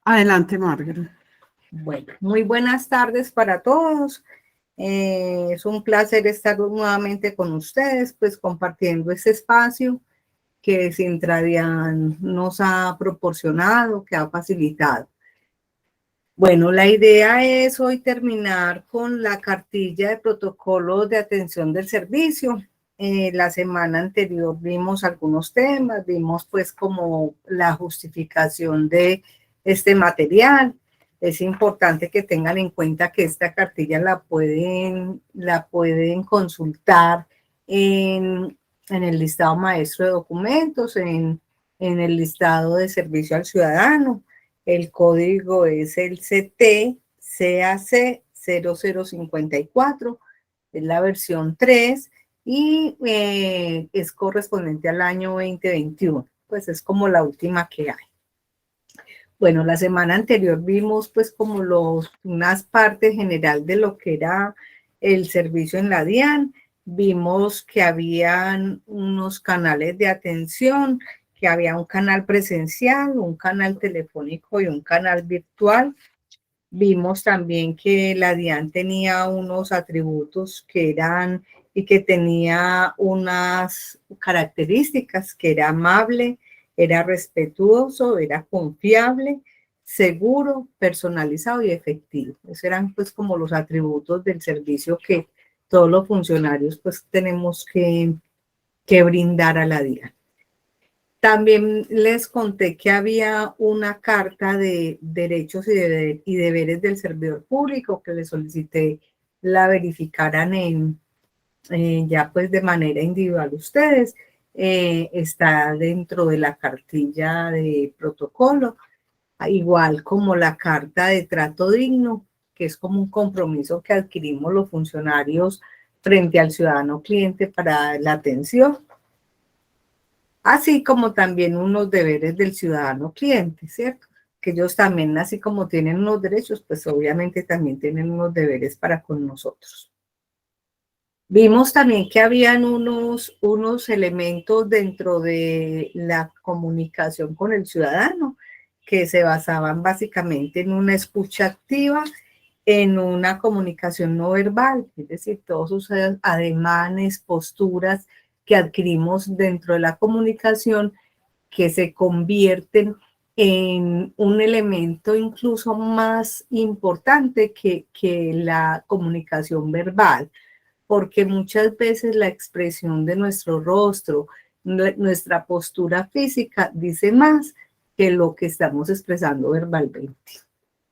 Adelante, Margaret. Bueno, muy buenas tardes para todos. Es un placer estar nuevamente con ustedes, pues compartiendo este espacio que Sintradian nos ha proporcionado, que ha facilitado. Bueno, la idea es hoy terminar con la cartilla de protocolos de atención del servicio. La semana anterior vimos algunos temas, vimos pues como la justificación de este material. Es importante que tengan en cuenta que esta cartilla la pueden consultar en el listado maestro de documentos, en el listado de servicio al ciudadano. El código es el CT-CAC 0054, es la versión 3 y es correspondiente al año 2021, pues es como la última que hay. Bueno, la semana anterior vimos pues como unas partes general de lo que era el servicio en la DIAN, vimos que habían unos canales de atención, que había un canal presencial, un canal telefónico y un canal virtual. Vimos también que la DIAN tenía unos atributos que eran y que tenía unas características, que era amable, era respetuoso, era confiable, seguro, personalizado y efectivo. Esos eran pues como los atributos del servicio que todos los funcionarios pues tenemos que brindar a la DIAN. También les conté que había una carta de derechos y deberes del servidor público que les solicité la verificaran ya pues de manera individual ustedes. Está dentro de la cartilla de protocolo, igual como la carta de trato digno, que es como un compromiso que adquirimos los funcionarios frente al ciudadano cliente para la atención, así como también unos deberes del ciudadano cliente, ¿cierto? Que ellos también, así como tienen unos derechos, pues obviamente también tienen unos deberes para con nosotros. Vimos también que habían unos elementos dentro de la comunicación con el ciudadano que se basaban básicamente en una escucha activa, en una comunicación no verbal, es decir, todos sus ademanes, posturas que adquirimos dentro de la comunicación que se convierten en un elemento incluso más importante que la comunicación verbal, porque muchas veces la expresión de nuestro rostro, nuestra postura física dice más que lo que estamos expresando verbalmente.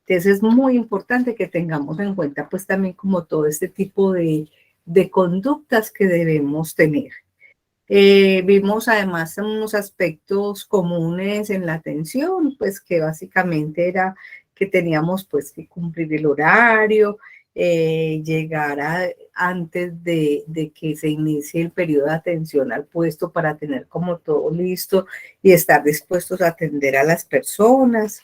Entonces es muy importante que tengamos en cuenta pues también como todo este tipo de conductas que debemos tener. Vimos además unos aspectos comunes en la atención, pues que básicamente era que teníamos pues que cumplir el horario, llegar antes de que se inicie el periodo de atención al puesto para tener como todo listo y estar dispuestos a atender a las personas,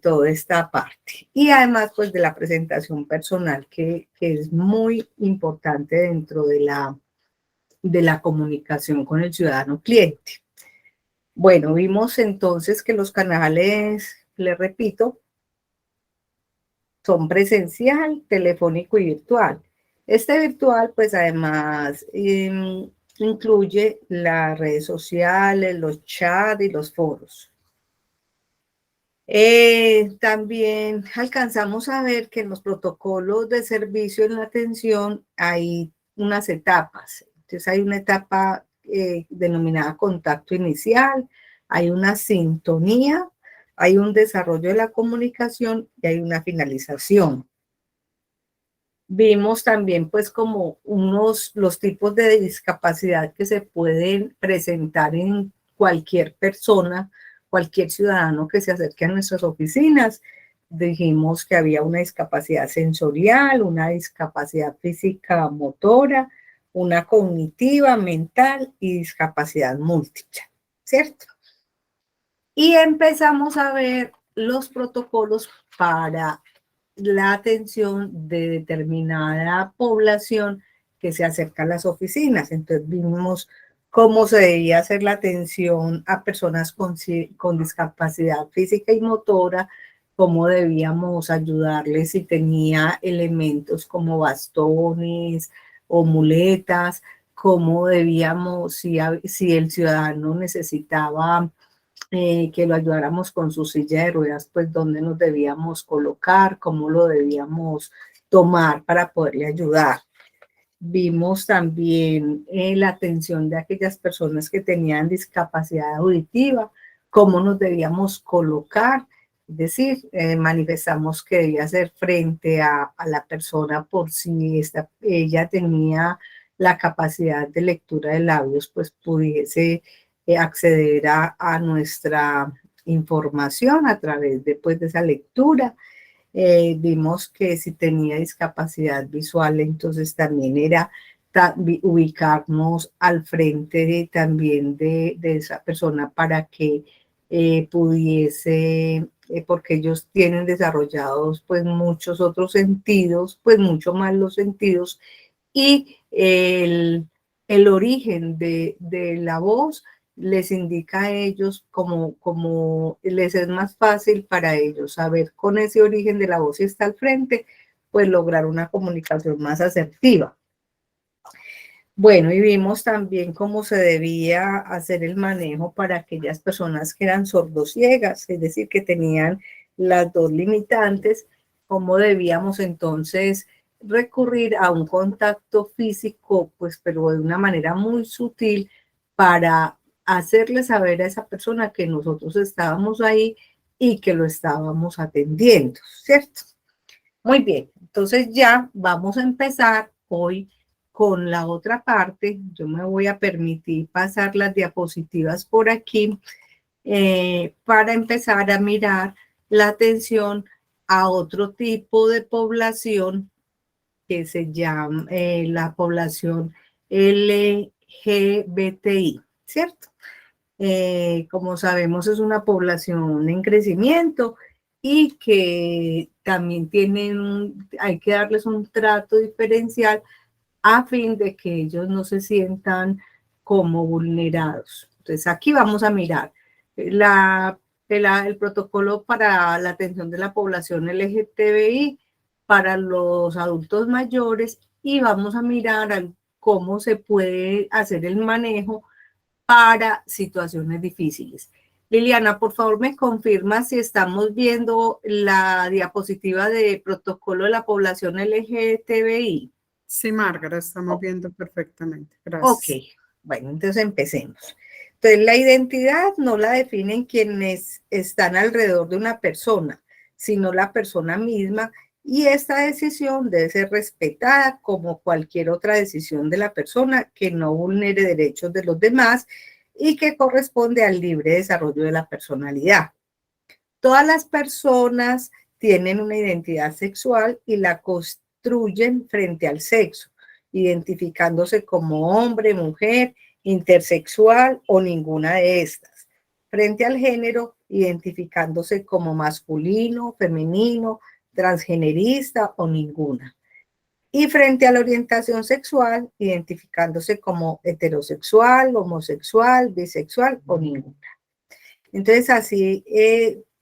toda esta parte. Y además pues de la presentación personal que es muy importante dentro de la comunicación con el ciudadano cliente. Bueno, vimos entonces que los canales, les repito, son presencial, telefónico y virtual. Este virtual, pues además incluye las redes sociales, los chats y los foros. También alcanzamos a ver que en los protocolos de servicio en la atención hay unas etapas. Entonces hay una etapa denominada contacto inicial, hay una sintonía, hay un desarrollo de la comunicación y hay una finalización. Vimos también pues como los tipos de discapacidad que se pueden presentar en cualquier persona, cualquier ciudadano que se acerque a nuestras oficinas. Dijimos que había una discapacidad sensorial, una discapacidad física motora, una cognitiva, mental y discapacidad múltiple, ¿cierto? Y empezamos a ver los protocolos para la atención de determinada población que se acerca a las oficinas. Entonces vimos cómo se debía hacer la atención a personas con discapacidad física y motora, cómo debíamos ayudarles si tenía elementos como bastones o muletas, cómo debíamos, si el ciudadano necesitaba que lo ayudáramos con su silla de ruedas, pues dónde nos debíamos colocar, cómo lo debíamos tomar para poderle ayudar. Vimos también la atención de aquellas personas que tenían discapacidad auditiva, cómo nos debíamos colocar, es decir, manifestamos que debía ser frente a la persona por si ella tenía la capacidad de lectura de labios, pues pudiese acceder a nuestra información a través de esa lectura. Vimos que si tenía discapacidad visual, entonces también era ubicarnos al frente también de esa persona para que pudiese, porque ellos tienen desarrollados pues muchos otros sentidos, pues mucho más los sentidos, y el origen de la voz les indica a ellos como les es más fácil para ellos saber con ese origen de la voz si está al frente, pues lograr una comunicación más asertiva. Bueno, y vimos también cómo se debía hacer el manejo para aquellas personas que eran sordociegas, es decir, que tenían las dos limitantes, cómo debíamos entonces recurrir a un contacto físico, pues, pero de una manera muy sutil para hacerle saber a esa persona que nosotros estábamos ahí y que lo estábamos atendiendo, ¿cierto? Muy bien, entonces ya vamos a empezar hoy con la otra parte. Yo me voy a permitir pasar las diapositivas por aquí para empezar a mirar la atención a otro tipo de población que se llama la población LGBTI, ¿cierto? Como sabemos, es una población en crecimiento y que también hay que darles un trato diferencial a fin de que ellos no se sientan como vulnerados. Entonces, aquí vamos a mirar el protocolo para la atención de la población LGTBI para los adultos mayores y vamos a mirar cómo se puede hacer el manejo para situaciones difíciles. Liliana, por favor, me confirma si estamos viendo la diapositiva de protocolo de la población LGTBI. Sí, Margaret, estamos viendo perfectamente. Gracias. Ok, bueno, entonces empecemos. Entonces, la identidad no la definen quienes están alrededor de una persona, sino la persona misma, y esta decisión debe ser respetada como cualquier otra decisión de la persona que no vulnere derechos de los demás y que corresponde al libre desarrollo de la personalidad. Todas las personas tienen una identidad sexual y la construyen frente al sexo, identificándose como hombre, mujer, intersexual o ninguna de estas. Frente al género, identificándose como masculino, femenino, transgenerista o ninguna. Y frente a la orientación sexual, identificándose como heterosexual, homosexual, bisexual o ninguna. Entonces, así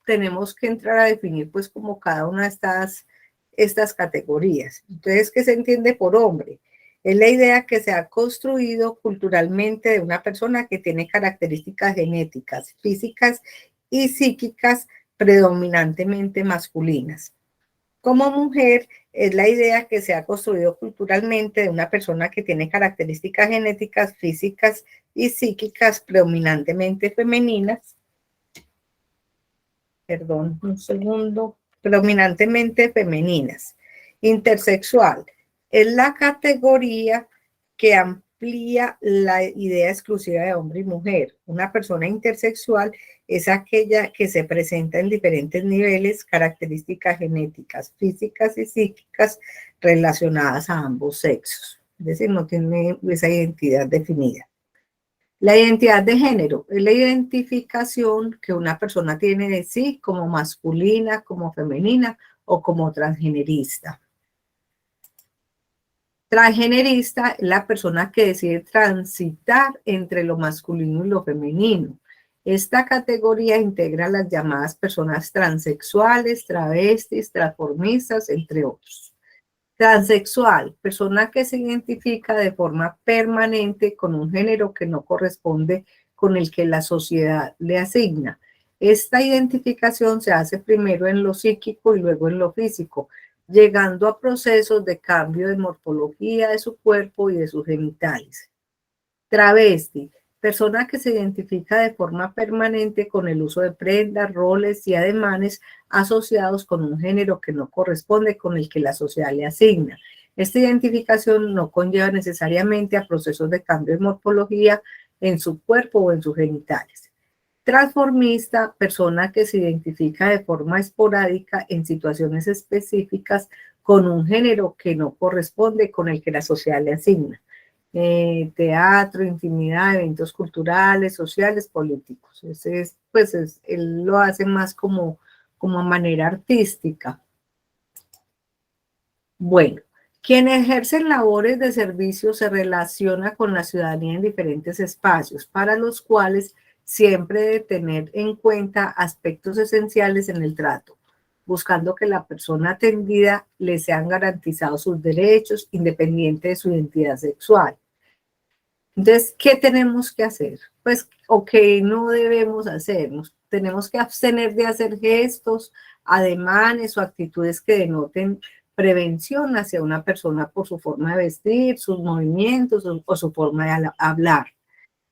tenemos que entrar a definir pues como cada una de estas categorías. Entonces, ¿qué se entiende por hombre? Es la idea que se ha construido culturalmente de una persona que tiene características genéticas, físicas y psíquicas predominantemente masculinas. Como mujer, es la idea que se ha construido culturalmente de una persona que tiene características genéticas, físicas y psíquicas predominantemente femeninas. Perdón, un segundo. Predominantemente femeninas. Intersexual es la categoría que amplía la idea exclusiva de hombre y mujer. Una persona intersexual es aquella que se presenta en diferentes niveles, características genéticas, físicas y psíquicas relacionadas a ambos sexos. Es decir, no tiene esa identidad definida. La identidad de género es la identificación que una persona tiene de sí como masculina, como femenina o como transgenerista. Transgenerista es la persona que decide transitar entre lo masculino y lo femenino. Esta categoría integra las llamadas personas transexuales, travestis, transformistas, entre otros. Transexual, persona que se identifica de forma permanente con un género que no corresponde con el que la sociedad le asigna. Esta identificación se hace primero en lo psíquico y luego en lo físico, llegando a procesos de cambio de morfología de su cuerpo y de sus genitales. Travesti, persona que se identifica de forma permanente con el uso de prendas, roles y ademanes asociados con un género que no corresponde con el que la sociedad le asigna. Esta identificación no conlleva necesariamente a procesos de cambio de morfología en su cuerpo o en sus genitales. Transformista, persona que se identifica de forma esporádica en situaciones específicas con un género que no corresponde con el que la sociedad le asigna. Teatro, intimidad, eventos culturales, sociales, políticos. Él lo hace más como a manera artística. Bueno, quien ejerce labores de servicio se relaciona con la ciudadanía en diferentes espacios, para los cuales siempre debe tener en cuenta aspectos esenciales en el trato, buscando que la persona atendida le sean garantizados sus derechos, independiente de su identidad sexual. Entonces, ¿qué tenemos que hacer? Pues, o qué no debemos hacer. Tenemos que abstener de hacer gestos, ademanes o actitudes que denoten prevención hacia una persona por su forma de vestir, sus movimientos o su forma de hablar.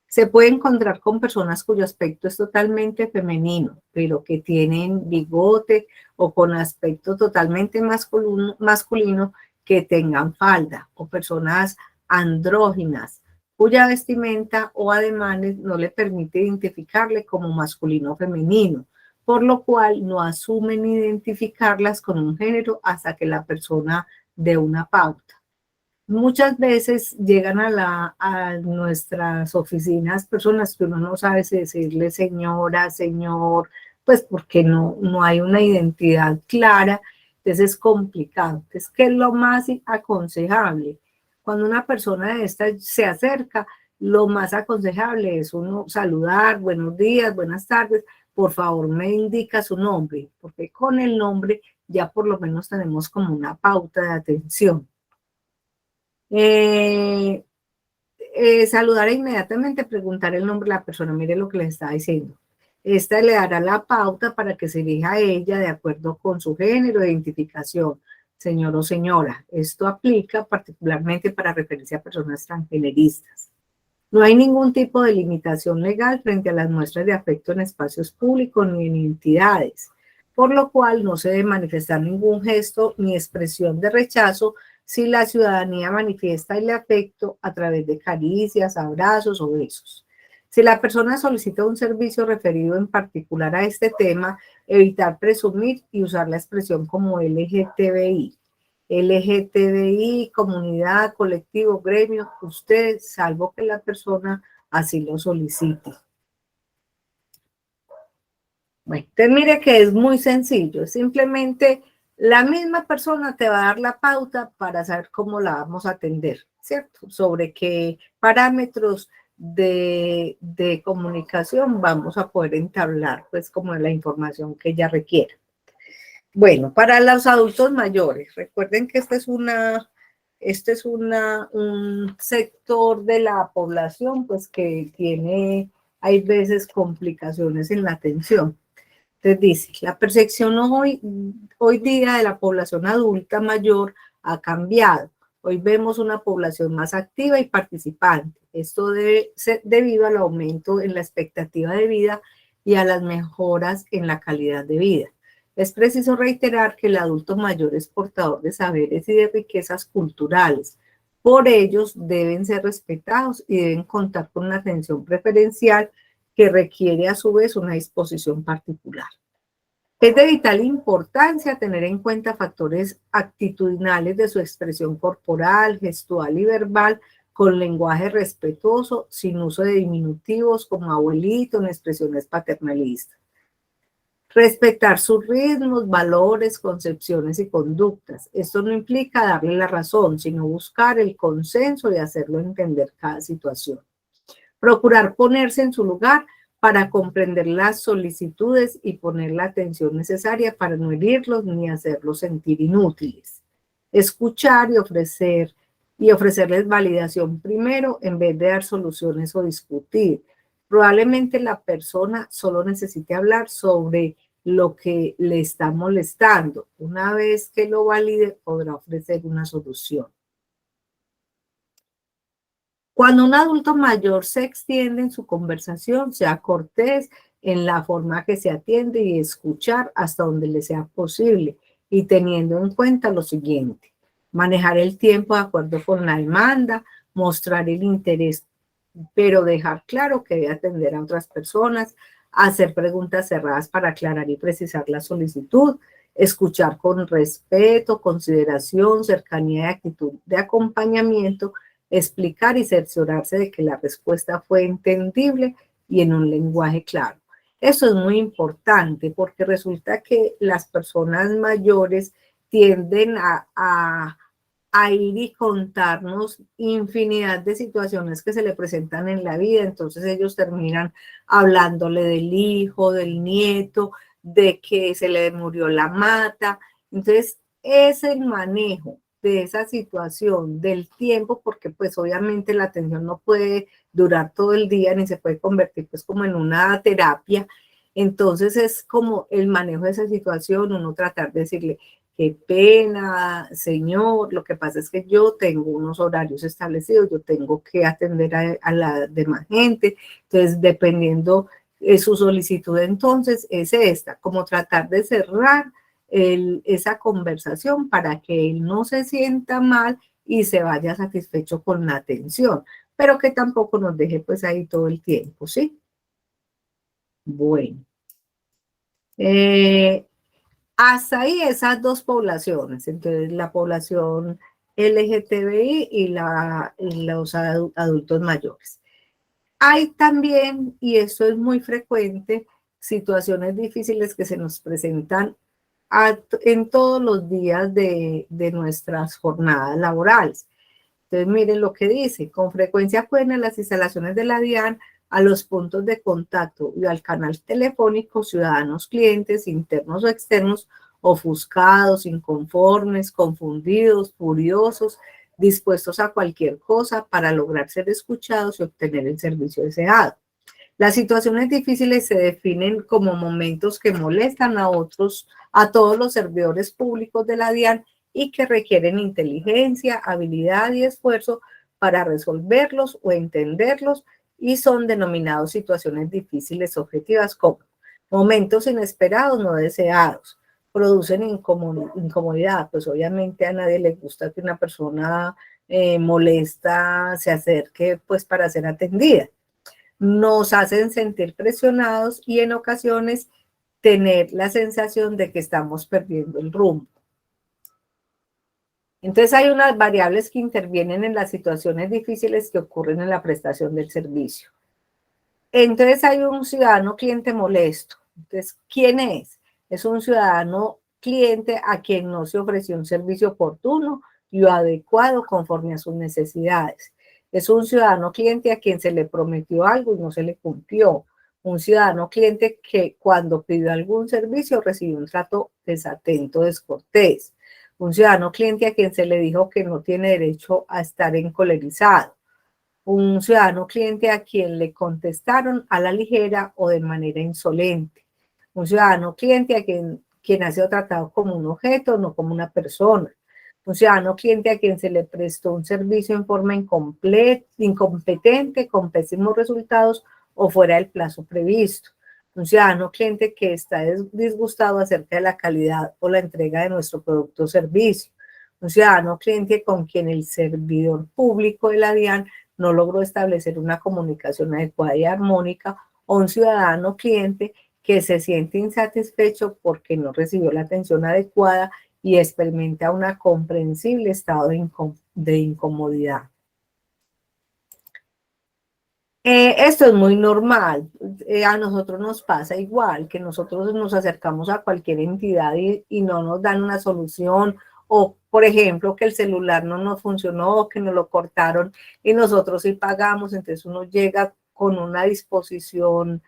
Se puede encontrar con personas cuyo aspecto es totalmente femenino, pero que tienen bigote o con aspecto totalmente masculino que tengan falda, o personas andróginas, cuya vestimenta o ademanes no le permite identificarle como masculino o femenino, por lo cual no asumen identificarlas con un género hasta que la persona dé una pauta. Muchas veces llegan a nuestras oficinas personas que uno no sabe si decirle señora, señor, pues porque no hay una identidad clara, entonces es complicado. Entonces, ¿qué es lo más aconsejable? Cuando una persona de esta se acerca, lo más aconsejable es uno saludar, buenos días, buenas tardes, por favor me indica su nombre, porque con el nombre ya por lo menos tenemos como una pauta de atención. Saludar e inmediatamente preguntar el nombre de la persona, mire lo que le está diciendo. Esta le dará la pauta para que se dirija a ella de acuerdo con su género de identificación, señor o señora. Esto aplica particularmente para referirse a personas transgeneristas. No hay ningún tipo de limitación legal frente a las muestras de afecto en espacios públicos ni en entidades, por lo cual no se debe manifestar ningún gesto ni expresión de rechazo si la ciudadanía manifiesta el afecto a través de caricias, abrazos o besos. Si la persona solicita un servicio referido en particular a este tema, evitar presumir y usar la expresión como LGTBI. LGTBI, comunidad, colectivo, gremio, usted, salvo que la persona así lo solicite. Bueno, entonces mire que es muy sencillo, simplemente la misma persona te va a dar la pauta para saber cómo la vamos a atender, ¿cierto? Sobre qué parámetros de comunicación vamos a poder entablar, pues como la información que ella requiera. Bueno, para los adultos mayores, recuerden que este es un sector de la población, pues que hay veces complicaciones en la atención. Entonces dice, la percepción hoy día de la población adulta mayor ha cambiado. Hoy vemos una población más activa y participante. Esto debe ser debido al aumento en la expectativa de vida y a las mejoras en la calidad de vida. Es preciso reiterar que el adulto mayor es portador de saberes y de riquezas culturales. Por ellos deben ser respetados y deben contar con una atención preferencial que requiere a su vez una disposición particular. Es de vital importancia tener en cuenta factores actitudinales de su expresión corporal, gestual y verbal, con lenguaje respetuoso, sin uso de diminutivos como abuelito en expresiones paternalistas. Respetar sus ritmos, valores, concepciones y conductas. Esto no implica darle la razón, sino buscar el consenso y hacerlo entender cada situación. Procurar ponerse en su lugar para comprender las solicitudes y poner la atención necesaria para no herirlos ni hacerlos sentir inútiles. Escuchar y ofrecerles validación primero en vez de dar soluciones o discutir. Probablemente la persona solo necesite hablar sobre lo que le está molestando. Una vez que lo valide, podrá ofrecer una solución. Cuando un adulto mayor se extiende en su conversación, sea cortés en la forma que se atiende y escuchar hasta donde le sea posible y teniendo en cuenta lo siguiente: manejar el tiempo de acuerdo con la demanda, mostrar el interés, pero dejar claro que debe atender a otras personas, hacer preguntas cerradas para aclarar y precisar la solicitud, escuchar con respeto, consideración, cercanía y actitud de acompañamiento, explicar y cerciorarse de que la respuesta fue entendible y en un lenguaje claro. Eso es muy importante porque resulta que las personas mayores tienden a ir y contarnos infinidad de situaciones que se le presentan en la vida. Entonces ellos terminan hablándole del hijo, del nieto, de que se le murió la mata. Entonces es el manejo de esa situación, del tiempo, porque pues obviamente la atención no puede durar todo el día ni se puede convertir pues como en una terapia. Entonces es como el manejo de esa situación, uno tratar de decirle: qué pena, señor, lo que pasa es que yo tengo unos horarios establecidos, yo tengo que atender a la demás gente, entonces dependiendo su solicitud, entonces es esta, como tratar de cerrar esa conversación para que él no se sienta mal y se vaya satisfecho con la atención, pero que tampoco nos deje pues ahí todo el tiempo, ¿sí? Bueno. Hasta ahí esas dos poblaciones, entonces la población LGTBI y los adultos mayores. Hay también, y eso es muy frecuente, situaciones difíciles que se nos presentan en todos los días de nuestras jornadas laborales. Entonces, miren lo que dice: con frecuencia acuden a las instalaciones de la DIAN, a los puntos de contacto y al canal telefónico ciudadanos, clientes, internos o externos, ofuscados, inconformes, confundidos, furiosos, dispuestos a cualquier cosa para lograr ser escuchados y obtener el servicio deseado. Las situaciones difíciles se definen como momentos que molestan a todos los servidores públicos de la DIAN y que requieren inteligencia, habilidad y esfuerzo para resolverlos o entenderlos, y son denominados situaciones difíciles objetivas como momentos inesperados no deseados. Producen incomodidad, pues obviamente a nadie le gusta que una persona molesta se acerque pues para ser atendida. Nos hacen sentir presionados y en ocasiones tener la sensación de que estamos perdiendo el rumbo. Entonces hay unas variables que intervienen en las situaciones difíciles que ocurren en la prestación del servicio. Entonces hay un ciudadano cliente molesto. Entonces, ¿quién es? Es un ciudadano cliente a quien no se ofreció un servicio oportuno y adecuado conforme a sus necesidades. Es un ciudadano cliente a quien se le prometió algo y no se le cumplió. Un ciudadano cliente que cuando pidió algún servicio recibió un trato desatento, descortés. Un ciudadano cliente a quien se le dijo que no tiene derecho a estar encolerizado. Un ciudadano cliente a quien le contestaron a la ligera o de manera insolente. Un ciudadano cliente a quien ha sido tratado como un objeto, no como una persona. Un ciudadano cliente a quien se le prestó un servicio en forma incompetente, con pésimos resultados o fuera del plazo previsto. Un ciudadano cliente que está disgustado acerca de la calidad o la entrega de nuestro producto o servicio. Un ciudadano cliente con quien el servidor público de la DIAN no logró establecer una comunicación adecuada y armónica, o un ciudadano cliente que se siente insatisfecho porque no recibió la atención adecuada y experimenta un comprensible estado de incomodidad. Esto es muy normal. A nosotros nos pasa igual, que nosotros nos acercamos a cualquier entidad y no nos dan una solución, o por ejemplo que el celular no nos funcionó, que nos lo cortaron y nosotros sí pagamos, entonces uno llega con una disposición,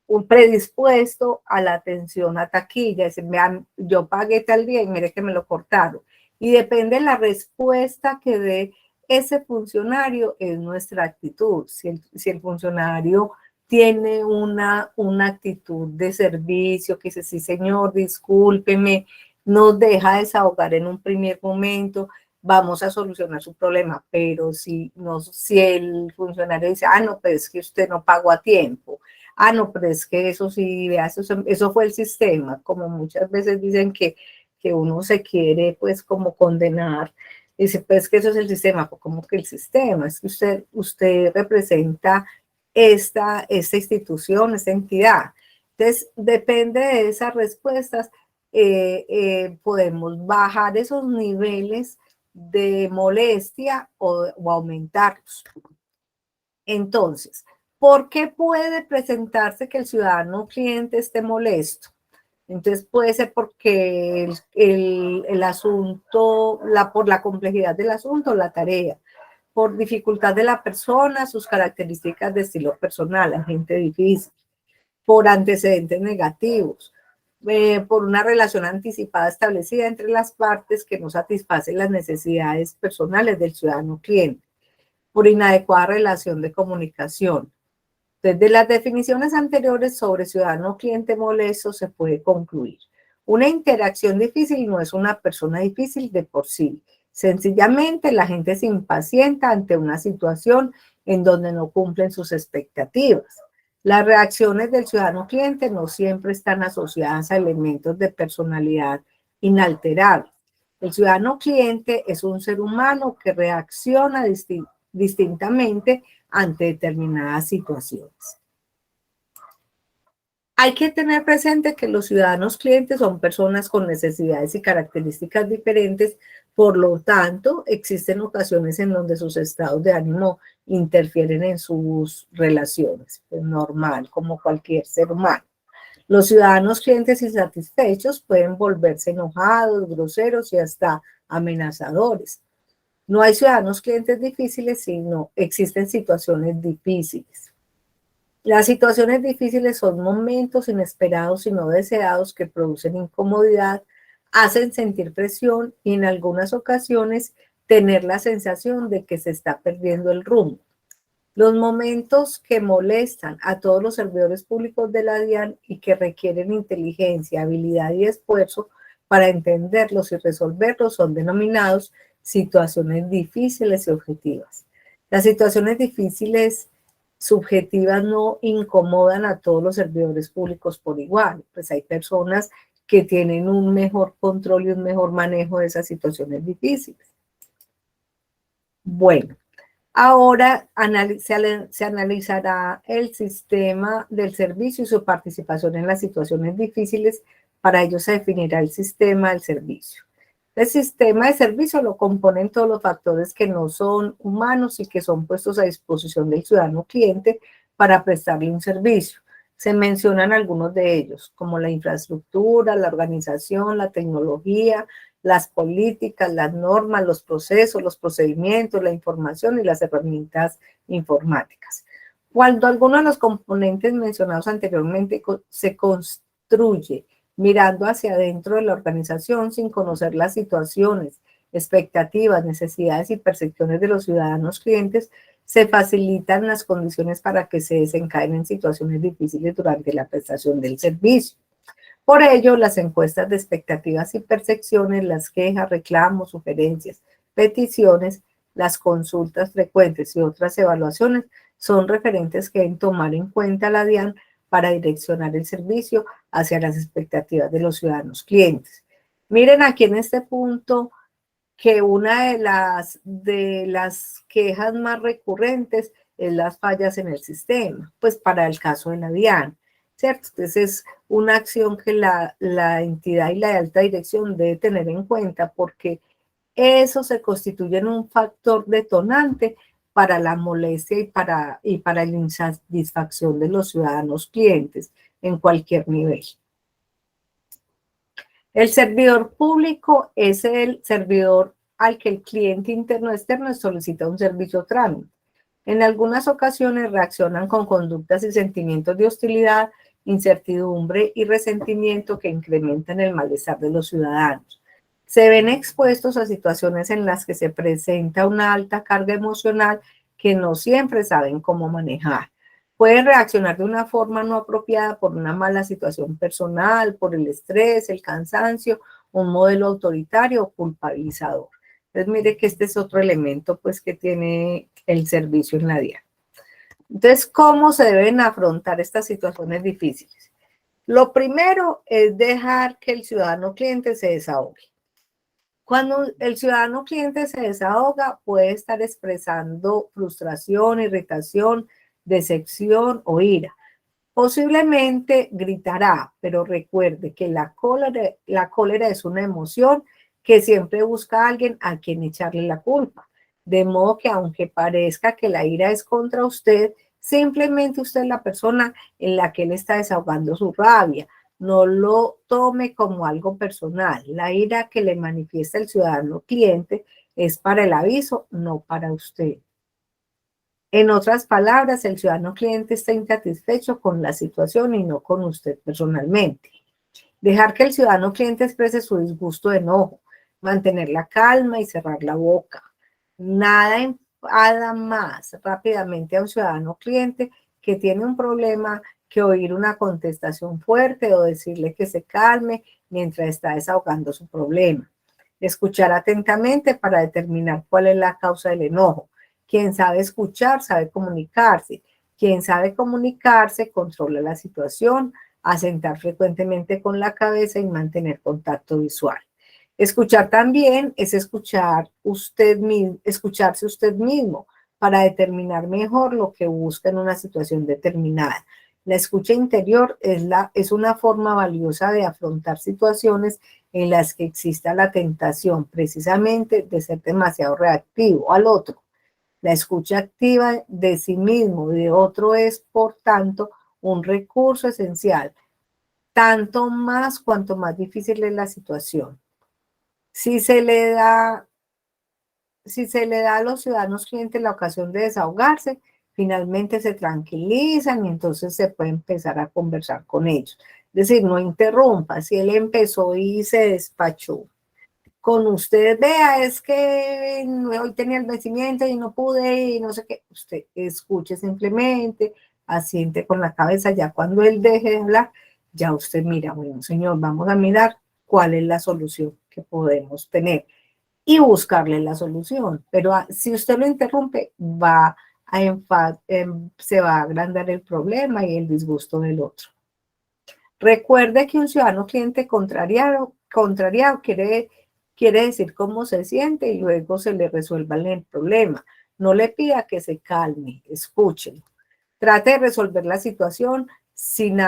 un predispuesto a la atención a taquilla, es decir, vean, yo pagué tal día y mire que me lo cortaron. Y depende de la respuesta que dé ese funcionario, es nuestra actitud. Si el funcionario tiene una actitud de servicio, que dice, sí señor, discúlpeme, nos deja desahogar en un primer momento, vamos a solucionar su problema. Pero si el funcionario dice, ah, no, pues es que usted no pagó a tiempo, ah, no, pero es que eso sí, eso fue el sistema, como muchas veces dicen que uno se quiere pues como condenar. Dice, pues que eso es el sistema, pues como que el sistema, es que usted representa esta institución, esta entidad. Entonces, depende de esas respuestas, podemos bajar esos niveles de molestia o aumentarlos. Entonces, ¿por qué puede presentarse que el ciudadano cliente esté molesto? Entonces puede ser porque el asunto, por la complejidad del asunto, la tarea, por dificultad de la persona, sus características de estilo personal, la gente difícil, por antecedentes negativos, por una relación anticipada establecida entre las partes que no satisface las necesidades personales del ciudadano cliente, por inadecuada relación de comunicación. Desde las definiciones anteriores sobre ciudadano cliente molesto se puede concluir. Una interacción difícil no es una persona difícil de por sí. Sencillamente la gente se impacienta ante una situación en donde no cumplen sus expectativas. Las reacciones del ciudadano cliente no siempre están asociadas a elementos de personalidad inalterables. El ciudadano cliente es un ser humano que reacciona distintamente ante determinadas situaciones. Hay que tener presente que los ciudadanos clientes son personas con necesidades y características diferentes, por lo tanto, existen ocasiones en donde sus estados de ánimo interfieren en sus relaciones, es normal, como cualquier ser humano. Los ciudadanos clientes insatisfechos pueden volverse enojados, groseros y hasta amenazadores. No hay ciudadanos clientes difíciles, sino existen situaciones difíciles. Las situaciones difíciles son momentos inesperados y no deseados que producen incomodidad, hacen sentir presión y en algunas ocasiones tener la sensación de que se está perdiendo el rumbo. Los momentos que molestan a todos los servidores públicos de la DIAN y que requieren inteligencia, habilidad y esfuerzo para entenderlos y resolverlos son denominados situaciones difíciles y objetivas. Las situaciones difíciles subjetivas no incomodan a todos los servidores públicos por igual, pues hay personas que tienen un mejor control y un mejor manejo de esas situaciones difíciles. Bueno, ahora se analizará el sistema del servicio y su participación en las situaciones difíciles. Para ello se definirá el sistema del servicio. El sistema de servicio lo componen todos los factores que no son humanos y que son puestos a disposición del ciudadano cliente para prestarle un servicio. Se mencionan algunos de ellos, como la infraestructura, la organización, la tecnología, las políticas, las normas, los procesos, los procedimientos, la información y las herramientas informáticas. Cuando alguno de los componentes mencionados anteriormente se construye mirando hacia adentro de la organización sin conocer las situaciones, expectativas, necesidades y percepciones de los ciudadanos clientes, se facilitan las condiciones para que se desencadenen situaciones difíciles durante la prestación del servicio. Por ello, las encuestas de expectativas y percepciones, las quejas, reclamos, sugerencias, peticiones, las consultas frecuentes y otras evaluaciones son referentes que deben tomar en cuenta la DIAN para direccionar el servicio hacia las expectativas de los ciudadanos clientes. Miren aquí en este punto que una de las quejas más recurrentes es las fallas en el sistema, pues para el caso de la DIAN, ¿cierto? Entonces es una acción que la entidad y la alta dirección debe tener en cuenta porque eso se constituye en un factor detonante para la molestia y para la insatisfacción de los ciudadanos clientes en cualquier nivel. El servidor público es el servidor al que el cliente interno o externo solicita un servicio o trámite. En algunas ocasiones reaccionan con conductas y sentimientos de hostilidad, incertidumbre y resentimiento que incrementan el malestar de los ciudadanos. Se ven expuestos a situaciones en las que se presenta una alta carga emocional que no siempre saben cómo manejar. Pueden reaccionar de una forma no apropiada por una mala situación personal, por el estrés, el cansancio, un modelo autoritario o culpabilizador. Entonces, mire que este es otro elemento pues, que tiene el servicio en la DIAN. Entonces, ¿cómo se deben afrontar estas situaciones difíciles? Lo primero es dejar que el ciudadano cliente se desahogue. Cuando el ciudadano cliente se desahoga, puede estar expresando frustración, irritación, decepción o ira. Posiblemente gritará, pero recuerde que la cólera es una emoción que siempre busca a alguien a quien echarle la culpa. De modo que aunque parezca que la ira es contra usted, simplemente usted es la persona en la que él está desahogando su rabia. No lo tome como algo personal. La ira que le manifiesta el ciudadano cliente es para el aviso, no para usted. En otras palabras, el ciudadano cliente está insatisfecho con la situación y no con usted personalmente. Dejar que el ciudadano cliente exprese su disgusto o enojo, mantener la calma y cerrar la boca. Nada enfada más rápidamente a un ciudadano cliente que tiene un problema que oír una contestación fuerte o decirle que se calme mientras está desahogando su problema. Escuchar atentamente para determinar cuál es la causa del enojo. Quien sabe escuchar, sabe comunicarse. Quien sabe comunicarse, controla la situación, asentar frecuentemente con la cabeza y mantener contacto visual. Escuchar también es escucharse usted mismo para determinar mejor lo que busca en una situación determinada. La escucha interior es una forma valiosa de afrontar situaciones en las que exista la tentación precisamente de ser demasiado reactivo al otro. La escucha activa de sí mismo y de otro es, por tanto, un recurso esencial, tanto más cuanto más difícil es la situación. Si se le da a los ciudadanos clientes la ocasión de desahogarse, finalmente se tranquilizan y entonces se puede empezar a conversar con ellos. Es decir, no interrumpa. Si él empezó y se despachó con usted, vea, es que hoy tenía el vencimiento y no pude y no sé qué, usted escuche simplemente, asiente con la cabeza, ya cuando él deje de hablar, ya usted mira, bueno, señor, vamos a mirar cuál es la solución que podemos tener y buscarle la solución. Pero si usted lo interrumpe, se va a agrandar el problema y el disgusto del otro. Recuerde que un ciudadano cliente contrariado quiere decir cómo se siente y luego se le resuelva el problema. No le pida que se calme, escúchelo. Trate de resolver la situación sin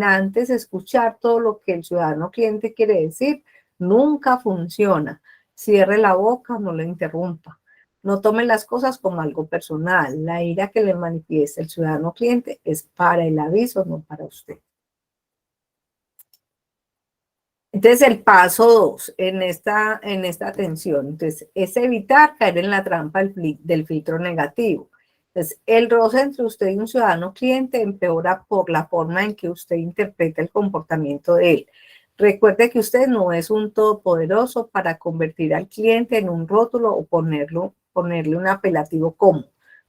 antes escuchar todo lo que el ciudadano cliente quiere decir. Nunca funciona. Cierre la boca, no lo interrumpa. No tome las cosas como algo personal. La ira que le manifiesta el ciudadano cliente es para el aviso, no para usted. Entonces, el paso 2 en esta atención, entonces, es evitar caer en la trampa del filtro negativo. Entonces, el roce entre usted y un ciudadano cliente empeora por la forma en que usted interpreta el comportamiento de él. Recuerde que usted no es un todopoderoso para convertir al cliente en un rótulo o ponerle un apelativo como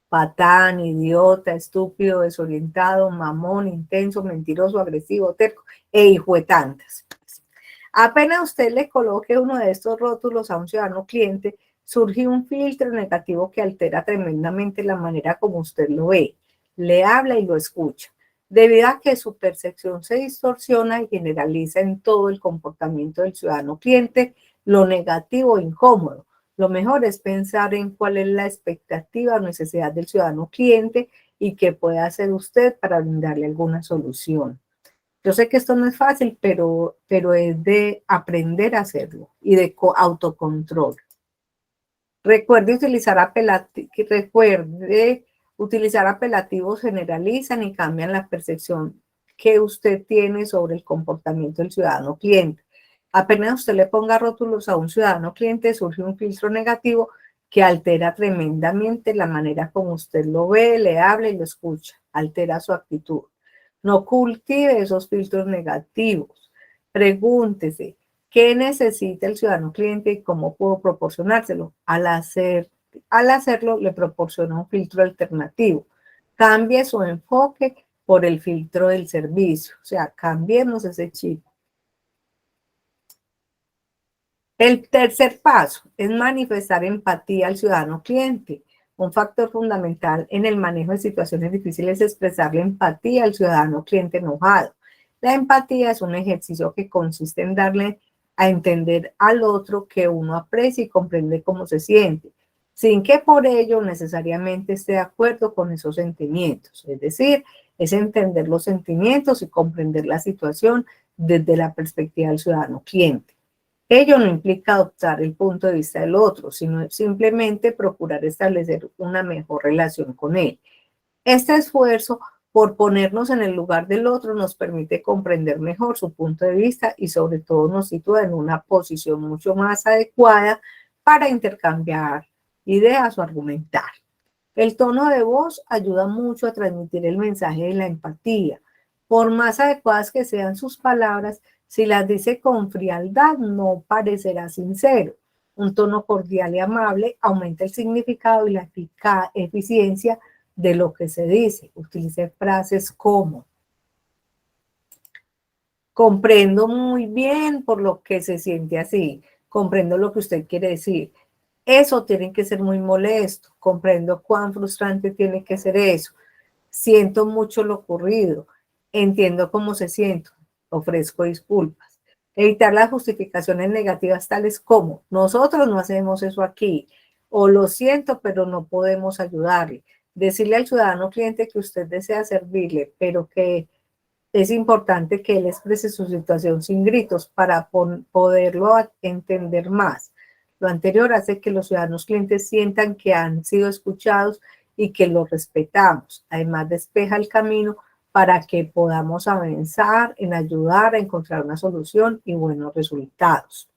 patán, idiota, estúpido, desorientado, mamón, intenso, mentiroso, agresivo, terco e hijo de tantas. Apenas usted le coloque uno de estos rótulos a un ciudadano cliente, surge un filtro negativo que altera tremendamente la manera como usted lo ve, le habla y lo escucha, debido a que su percepción se distorsiona y generaliza en todo el comportamiento del ciudadano cliente lo negativo e incómodo. Lo mejor es pensar en cuál es la expectativa o necesidad del ciudadano cliente y qué puede hacer usted para brindarle alguna solución. Yo sé que esto no es fácil, pero es de aprender a hacerlo y de autocontrol. Recuerde utilizar apelativos generalizan y cambian la percepción que usted tiene sobre el comportamiento del ciudadano cliente. Apenas usted le ponga rótulos a un ciudadano cliente, surge un filtro negativo que altera tremendamente la manera como usted lo ve, le habla y lo escucha, altera su actitud. No cultive esos filtros negativos. Pregúntese, ¿qué necesita el ciudadano cliente y cómo puedo proporcionárselo? Al hacerlo, le proporciona un filtro alternativo. Cambie su enfoque por el filtro del servicio. O sea, cambiemos ese chip. El tercer paso es manifestar empatía al ciudadano cliente. Un factor fundamental en el manejo de situaciones difíciles es expresar la empatía al ciudadano cliente enojado. La empatía es un ejercicio que consiste en darle a entender al otro que uno aprecia y comprende cómo se siente, sin que por ello necesariamente esté de acuerdo con esos sentimientos. Es decir, es entender los sentimientos y comprender la situación desde la perspectiva del ciudadano cliente. Ello no implica adoptar el punto de vista del otro, sino simplemente procurar establecer una mejor relación con él. Este esfuerzo por ponernos en el lugar del otro nos permite comprender mejor su punto de vista y sobre todo nos sitúa en una posición mucho más adecuada para intercambiar ideas o argumentar. El tono de voz ayuda mucho a transmitir el mensaje de la empatía. Por más adecuadas que sean sus palabras, si las dice con frialdad, no parecerá sincero. Un tono cordial y amable aumenta el significado y la eficiencia de lo que se dice. Utilice frases como: comprendo muy bien por lo que se siente así. Comprendo lo que usted quiere decir. Eso tiene que ser muy molesto. Comprendo cuán frustrante tiene que ser eso. Siento mucho lo ocurrido. Entiendo cómo se siente. Ofrezco disculpas. Evitar las justificaciones negativas tales como: nosotros no hacemos eso aquí, o lo siento, pero no podemos ayudarle. Decirle al ciudadano cliente que usted desea servirle, pero que es importante que él exprese su situación sin gritos para poderlo entender más. Lo anterior hace que los ciudadanos clientes sientan que han sido escuchados y que los respetamos. Además, despeja el camino para que podamos avanzar en ayudar a encontrar una solución y buenos resultados.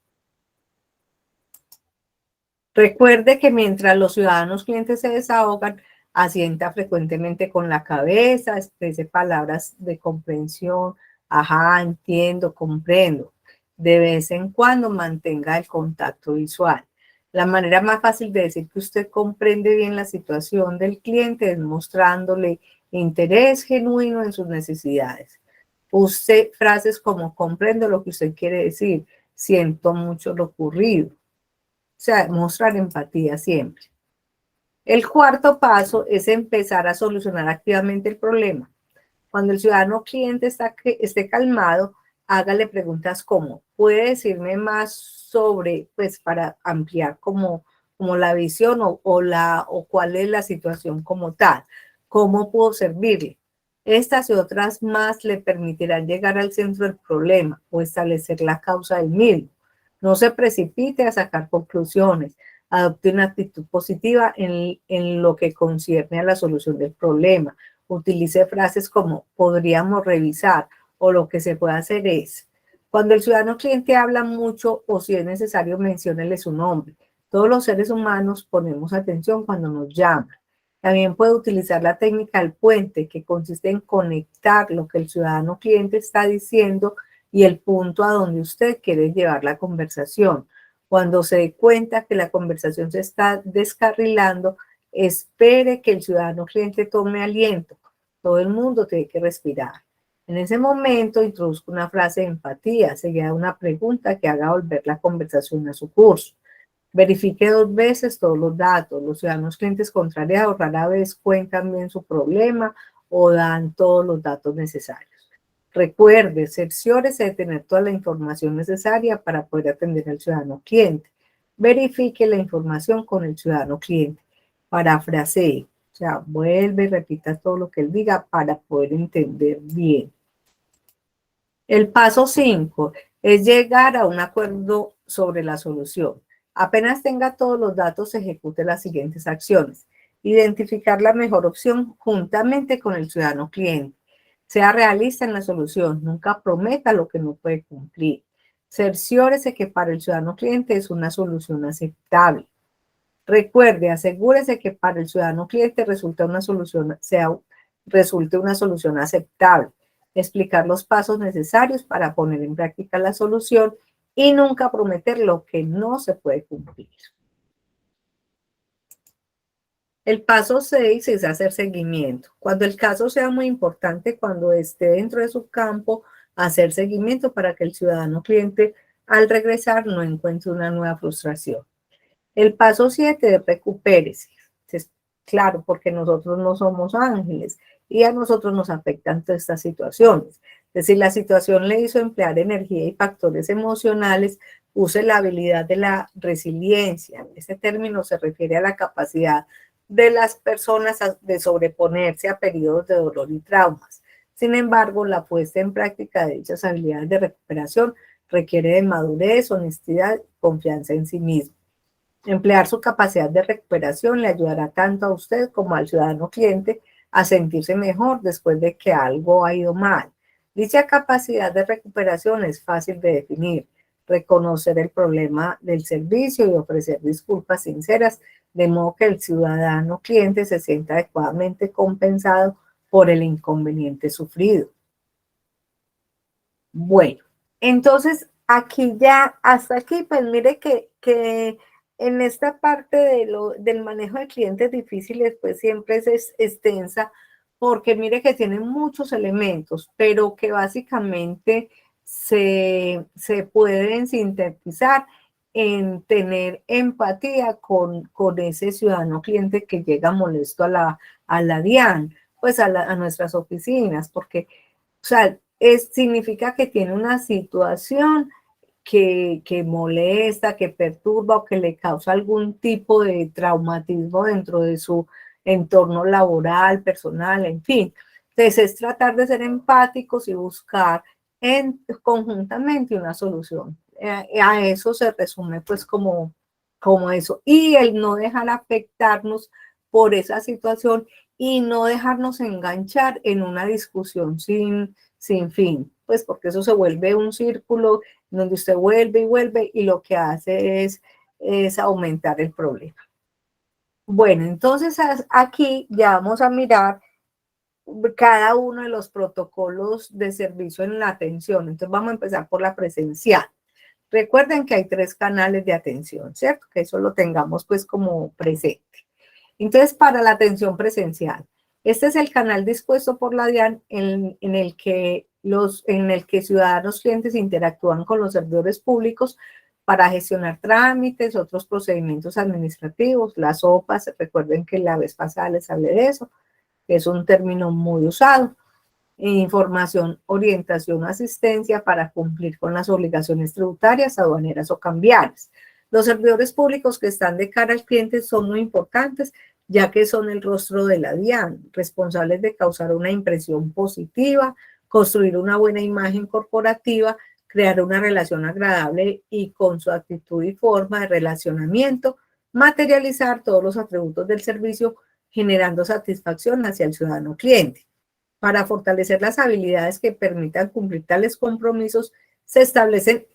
Recuerde que mientras los ciudadanos clientes se desahogan, asienta frecuentemente con la cabeza, exprese palabras de comprensión, ajá, entiendo, comprendo. De vez en cuando mantenga el contacto visual. La manera más fácil de decir que usted comprende bien la situación del cliente es mostrándole interés genuino en sus necesidades. Use frases como: comprendo lo que usted quiere decir, siento mucho lo ocurrido. O sea, mostrar empatía siempre. El cuarto paso es empezar a solucionar activamente el problema. Cuando el ciudadano cliente esté calmado, hágale preguntas como: ¿puede decirme más sobre, pues para ampliar como la visión o cuál es la situación como tal? ¿Cómo puedo servirle? Estas y otras más le permitirán llegar al centro del problema o establecer la causa del mismo. No se precipite a sacar conclusiones. Adopte una actitud positiva en lo que concierne a la solución del problema. Utilice frases como: podríamos revisar, o lo que se puede hacer es. Cuando el ciudadano cliente habla mucho o si es necesario, menciónele su nombre. Todos los seres humanos ponemos atención cuando nos llaman. También puede utilizar la técnica del puente, que consiste en conectar lo que el ciudadano cliente está diciendo y el punto a donde usted quiere llevar la conversación. Cuando se dé cuenta que la conversación se está descarrilando, espere que el ciudadano cliente tome aliento. Todo el mundo tiene que respirar. En ese momento, introduzca una frase de empatía, seguida de una pregunta que haga volver la conversación a su curso. Verifique 2 veces todos los datos. Los ciudadanos clientes contrariados rara vez cuentan bien su problema o dan todos los datos necesarios. Recuerde, cerciórese de tener toda la información necesaria para poder atender al ciudadano cliente. Verifique la información con el ciudadano cliente. Parafrasee, o sea, vuelve y repita todo lo que él diga para poder entender bien. El paso 5 es llegar a un acuerdo sobre la solución. Apenas tenga todos los datos, ejecute las siguientes acciones. Identificar la mejor opción juntamente con el ciudadano cliente. Sea realista en la solución, nunca prometa lo que no puede cumplir. Cerciórese que para el ciudadano cliente es una solución aceptable. Recuerde, asegúrese que para el ciudadano cliente resulte una solución aceptable. Explicar los pasos necesarios para poner en práctica la solución y nunca prometer lo que no se puede cumplir. El paso 6 es hacer seguimiento. Cuando el caso sea muy importante, cuando esté dentro de su campo, hacer seguimiento para que el ciudadano cliente al regresar no encuentre una nueva frustración. El paso 7 es recupérese. Es claro, porque nosotros no somos ángeles y a nosotros nos afectan todas estas situaciones. Es decir, la situación le hizo emplear energía y factores emocionales, use la habilidad de la resiliencia. Este término se refiere a la capacidad de las personas de sobreponerse a periodos de dolor y traumas. Sin embargo, la puesta en práctica de dichas habilidades de recuperación requiere de madurez, honestidad y confianza en sí mismo. Emplear su capacidad de recuperación le ayudará tanto a usted como al ciudadano cliente a sentirse mejor después de que algo ha ido mal. Dicha capacidad de recuperación es fácil de definir: reconocer el problema del servicio y ofrecer disculpas sinceras, de modo que el ciudadano cliente se sienta adecuadamente compensado por el inconveniente sufrido. Bueno, entonces aquí ya, hasta aquí, pues mire que en esta parte del manejo de clientes difíciles, pues siempre es extensa, porque mire que tiene muchos elementos, pero que básicamente se pueden sintetizar en tener empatía con ese ciudadano cliente que llega molesto a la DIAN, pues a nuestras oficinas, porque, o sea, significa que tiene una situación que molesta, que perturba o que le causa algún tipo de traumatismo dentro de su entorno laboral, personal, en fin. Entonces es tratar de ser empáticos y buscar conjuntamente una solución. A eso se resume pues como eso. Y el no dejar afectarnos por esa situación y no dejarnos enganchar en una discusión sin fin, pues porque eso se vuelve un círculo donde usted vuelve y vuelve y lo que hace es aumentar el problema. Bueno, entonces aquí ya vamos a mirar cada uno de los protocolos de servicio en la atención. Entonces vamos a empezar por la presencial. Recuerden que hay 3 canales de atención, ¿cierto? Que eso lo tengamos pues como presente. Entonces, para la atención presencial, este es el canal dispuesto por la DIAN en el que ciudadanos clientes interactúan con los servidores públicos para gestionar trámites, otros procedimientos administrativos, las OPAs. Recuerden que la vez pasada les hablé de eso, que es un término muy usado. Información, orientación, asistencia para cumplir con las obligaciones tributarias, aduaneras o cambiarias. Los servidores públicos que están de cara al cliente son muy importantes, ya que son el rostro de la DIAN, responsables de causar una impresión positiva, construir una buena imagen corporativa, crear una relación agradable y con su actitud y forma de relacionamiento, materializar todos los atributos del servicio, generando satisfacción hacia el ciudadano cliente. Para fortalecer las habilidades que permitan cumplir tales compromisos, se establecen,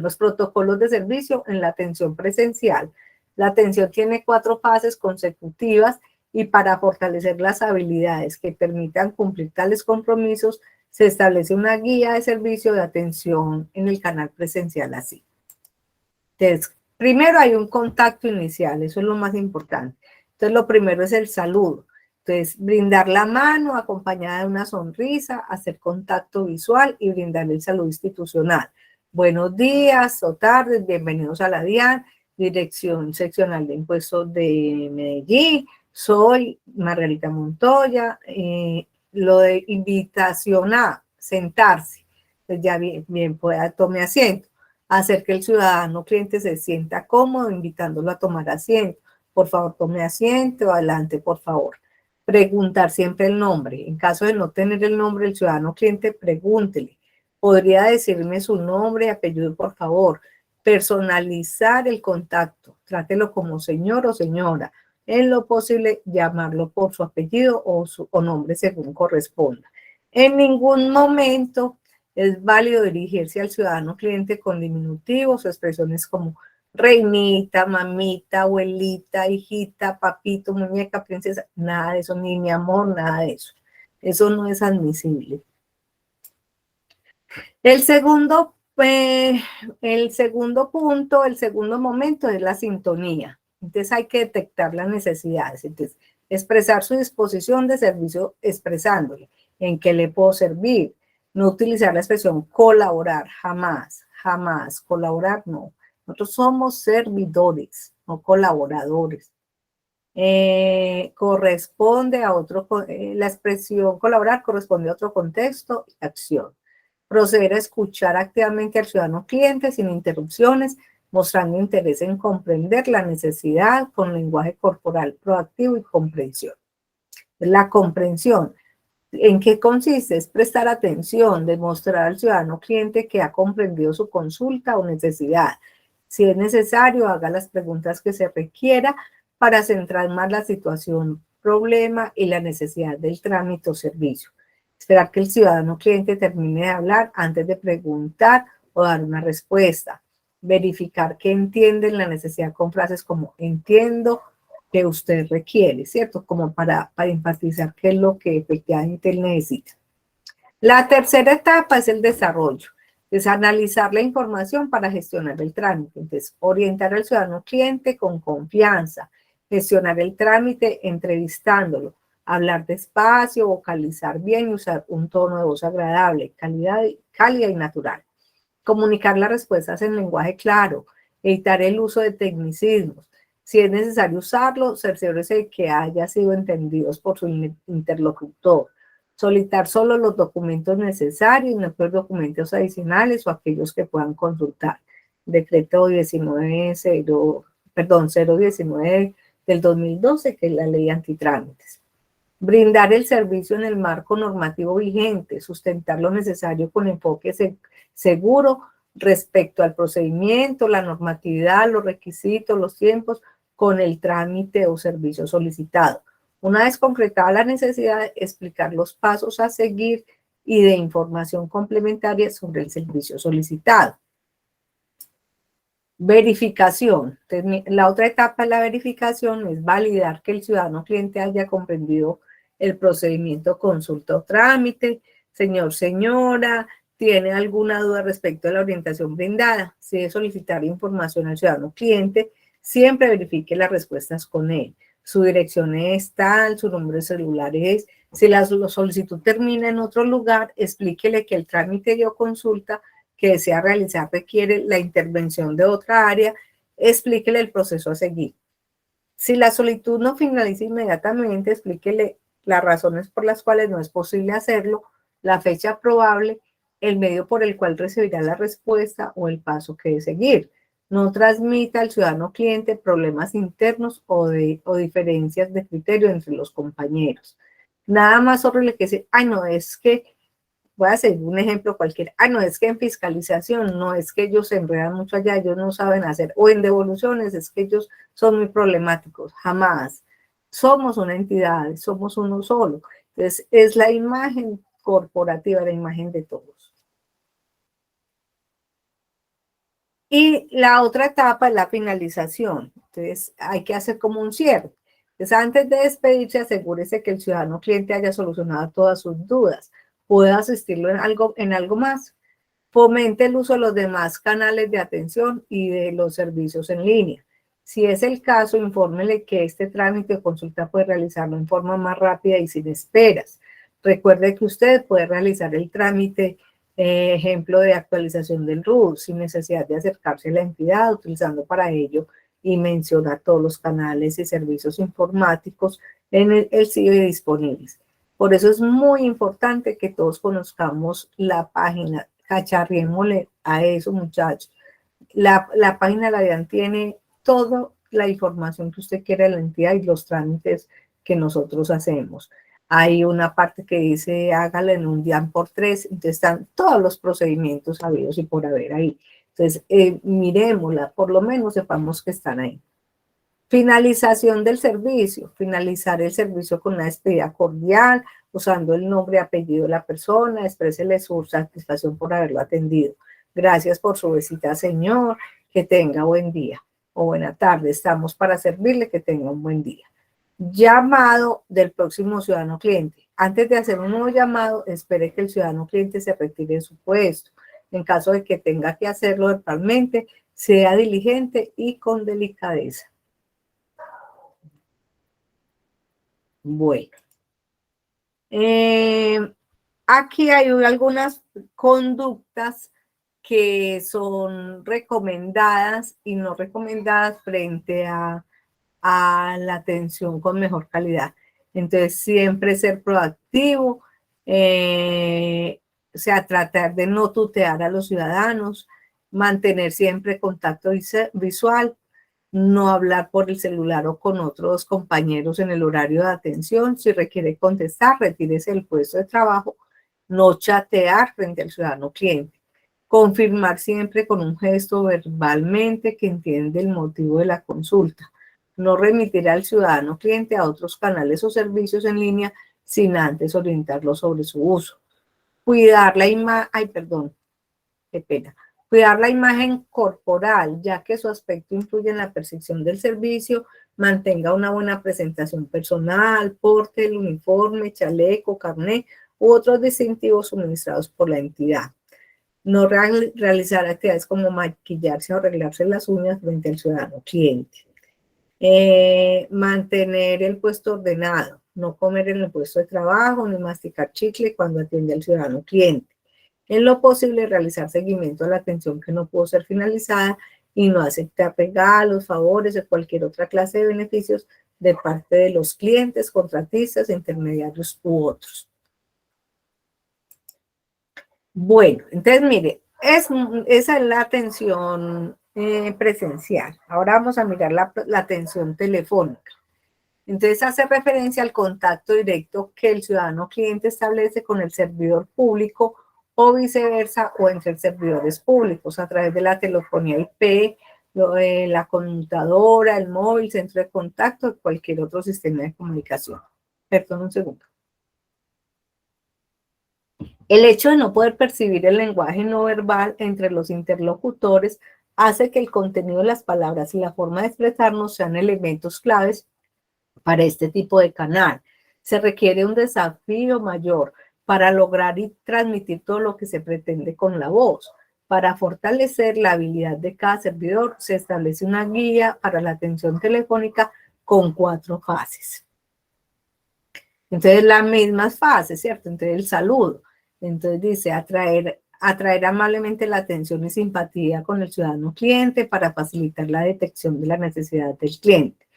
los protocolos de servicio en la atención presencial. La atención tiene 4 fases consecutivas y para fortalecer las habilidades que permitan cumplir tales compromisos, se establece una guía de servicio de atención en el canal presencial así. Entonces, primero hay un contacto inicial, eso es lo más importante. Entonces, lo primero es el saludo. Entonces, brindar la mano acompañada de una sonrisa, hacer contacto visual y brindar el saludo institucional. Buenos días o tardes, bienvenidos a la DIAN, Dirección Seccional de Impuestos de Medellín. Soy Margarita Montoya. Lo de invitación a sentarse, pues ya bien pueda, tome asiento. Hacer que el ciudadano cliente se sienta cómodo, invitándolo a tomar asiento. Por favor, tome asiento, adelante, por favor. Preguntar siempre el nombre. En caso de no tener el nombre del ciudadano cliente, pregúntele. ¿Podría decirme su nombre y apellido, por favor? Personalizar el contacto. Trátelo como señor o señora. En lo posible, llamarlo por su apellido o nombre según corresponda. En ningún momento es válido dirigirse al ciudadano cliente con diminutivos o expresiones como reinita, mamita, abuelita, hijita, papito, muñeca, princesa, nada de eso, ni mi amor, nada de eso. Eso no es admisible. El segundo punto, el segundo momento es la sintonía. Entonces hay que detectar las necesidades. Entonces, expresar su disposición de servicio expresándole en qué le puedo servir. No utilizar la expresión colaborar, jamás, jamás. Colaborar, no. Nosotros somos servidores, no colaboradores. Corresponde a otro, la expresión colaborar corresponde a otro contexto y acción. Proceder a escuchar activamente al ciudadano cliente sin interrupciones, mostrando interés en comprender la necesidad con lenguaje corporal proactivo y comprensión. La comprensión, ¿en qué consiste? Es prestar atención, demostrar al ciudadano cliente que ha comprendido su consulta o necesidad. Si es necesario, haga las preguntas que se requiera para centrar más la situación, problema y la necesidad del trámite o servicio. Esperar que el ciudadano cliente termine de hablar antes de preguntar o dar una respuesta. Verificar que entienden la necesidad con frases como entiendo que usted requiere, ¿cierto? Como para enfatizar qué es lo que efectivamente él necesita. La tercera etapa es el desarrollo. Es analizar la información para gestionar el trámite. Entonces, orientar al ciudadano cliente con confianza, gestionar el trámite entrevistándolo, hablar despacio, vocalizar bien y usar un tono de voz agradable, cálida y natural. Comunicar las respuestas en lenguaje claro, evitar el uso de tecnicismos. Si es necesario usarlo, cerciórese de que haya sido entendidos por su interlocutor. Solicitar solo los documentos necesarios, no los documentos adicionales o aquellos que puedan consultar. Decreto 019 del 2012, que es la ley antitrámites. Brindar el servicio en el marco normativo vigente, sustentar lo necesario con enfoque seguro respecto al procedimiento, la normatividad, los requisitos, los tiempos, con el trámite o servicio solicitado. Una vez concretada la necesidad, explicar los pasos a seguir y de información complementaria sobre el servicio solicitado. Verificación. La otra etapa de la verificación es validar que el ciudadano cliente haya comprendido el procedimiento, consulta o trámite. Señor, señora, ¿tiene alguna duda respecto a la orientación brindada? Si es solicitar información al ciudadano cliente, siempre verifique las respuestas con él. Su dirección es tal, su número de celular es. Si la solicitud termina en otro lugar, explíquele que el trámite o consulta que desea realizar requiere la intervención de otra área, explíquele el proceso a seguir. Si la solicitud no finaliza inmediatamente, explíquele las razones por las cuales no es posible hacerlo, la fecha probable, el medio por el cual recibirá la respuesta o el paso que debe seguir. No transmita al ciudadano cliente problemas internos o diferencias de criterio entre los compañeros. Nada más horrible que decir, ay, no, es que, voy a hacer un ejemplo cualquiera, ay, no, es que en fiscalización, no, es que ellos se enredan mucho allá, ellos no saben hacer, o en devoluciones, es que ellos son muy problemáticos, jamás. Somos una entidad, somos uno solo. Entonces, es la imagen corporativa, la imagen de todos. Y la otra etapa es la finalización. Entonces, hay que hacer como un cierre. Entonces, antes de despedirse, asegúrese que el ciudadano cliente haya solucionado todas sus dudas. Pueda asistirlo en algo más. Fomente el uso de los demás canales de atención y de los servicios en línea. Si es el caso, infórmele que este trámite o consulta puede realizarlo en forma más rápida y sin esperas. Recuerde que usted puede realizar el trámite, ejemplo de actualización del RUT, sin necesidad de acercarse a la entidad, utilizando para ello y menciona todos los canales y servicios informáticos en el sitio disponibles. Por eso es muy importante que todos conozcamos la página, cacharriémosle a eso, muchachos. La página de la DIAN tiene toda la información que usted quiera de la entidad y los trámites que nosotros hacemos. Hay una parte que dice hágalo en un DIAN por 3, entonces están todos los procedimientos habidos y por haber ahí. Entonces, miremosla, por lo menos sepamos que están ahí. Finalización del servicio. Finalizar el servicio con una despedida cordial, usando el nombre y apellido de la persona, exprésele su satisfacción por haberlo atendido. Gracias por su visita, señor, que tenga buen día o buena tarde. Estamos para servirle, que tenga un buen día. Llamado del próximo ciudadano cliente. Antes de hacer un nuevo llamado, espere que el ciudadano cliente se retire de su puesto. En caso de que tenga que hacerlo verbalmente, sea diligente y con delicadeza. Bueno, aquí hay algunas conductas que son recomendadas y no recomendadas frente a la atención con mejor calidad. Entonces, siempre ser proactivo, o sea, tratar de no tutear a los ciudadanos, mantener siempre contacto visual, no hablar por el celular o con otros compañeros en el horario de atención. Si requiere contestar, retírese del puesto de trabajo, no chatear frente al ciudadano cliente. Confirmar siempre con un gesto verbalmente que entiende el motivo de la consulta. No remitir al ciudadano cliente a otros canales o servicios en línea sin antes orientarlo sobre su uso. Cuidar la imagen, qué pena. Cuidar la imagen corporal, ya que su aspecto influye en la percepción del servicio. Mantenga una buena presentación personal, porte el uniforme, chaleco, carnet u otros distintivos suministrados por la entidad. No realizar actividades como maquillarse o arreglarse las uñas frente al ciudadano cliente. Mantener el puesto ordenado, no comer en el puesto de trabajo ni masticar chicle cuando atiende al ciudadano cliente. En lo posible, realizar seguimiento a la atención que no pudo ser finalizada y no aceptar regalos, favores o cualquier otra clase de beneficios de parte de los clientes, contratistas, intermediarios u otros. Bueno, entonces mire, esa es la atención presencial. Ahora vamos a mirar la atención telefónica. Entonces hace referencia al contacto directo que el ciudadano cliente establece con el servidor público o viceversa, o entre servidores públicos a través de la telefonía IP, la conmutadora, el móvil, centro de contacto o cualquier otro sistema de comunicación. Perdón un segundo. El hecho de no poder percibir el lenguaje no verbal entre los interlocutores hace que el contenido de las palabras y la forma de expresarnos sean elementos claves para este tipo de canal. Se requiere un desafío mayor para lograr y transmitir todo lo que se pretende con la voz. Para fortalecer la habilidad de cada servidor, se establece una guía para la atención telefónica con 4 fases. Entonces, las mismas fases, ¿cierto? Entonces, el saludo. Entonces, dice atraer amablemente la atención y simpatía con el ciudadano cliente para facilitar la detección de la necesidad del cliente.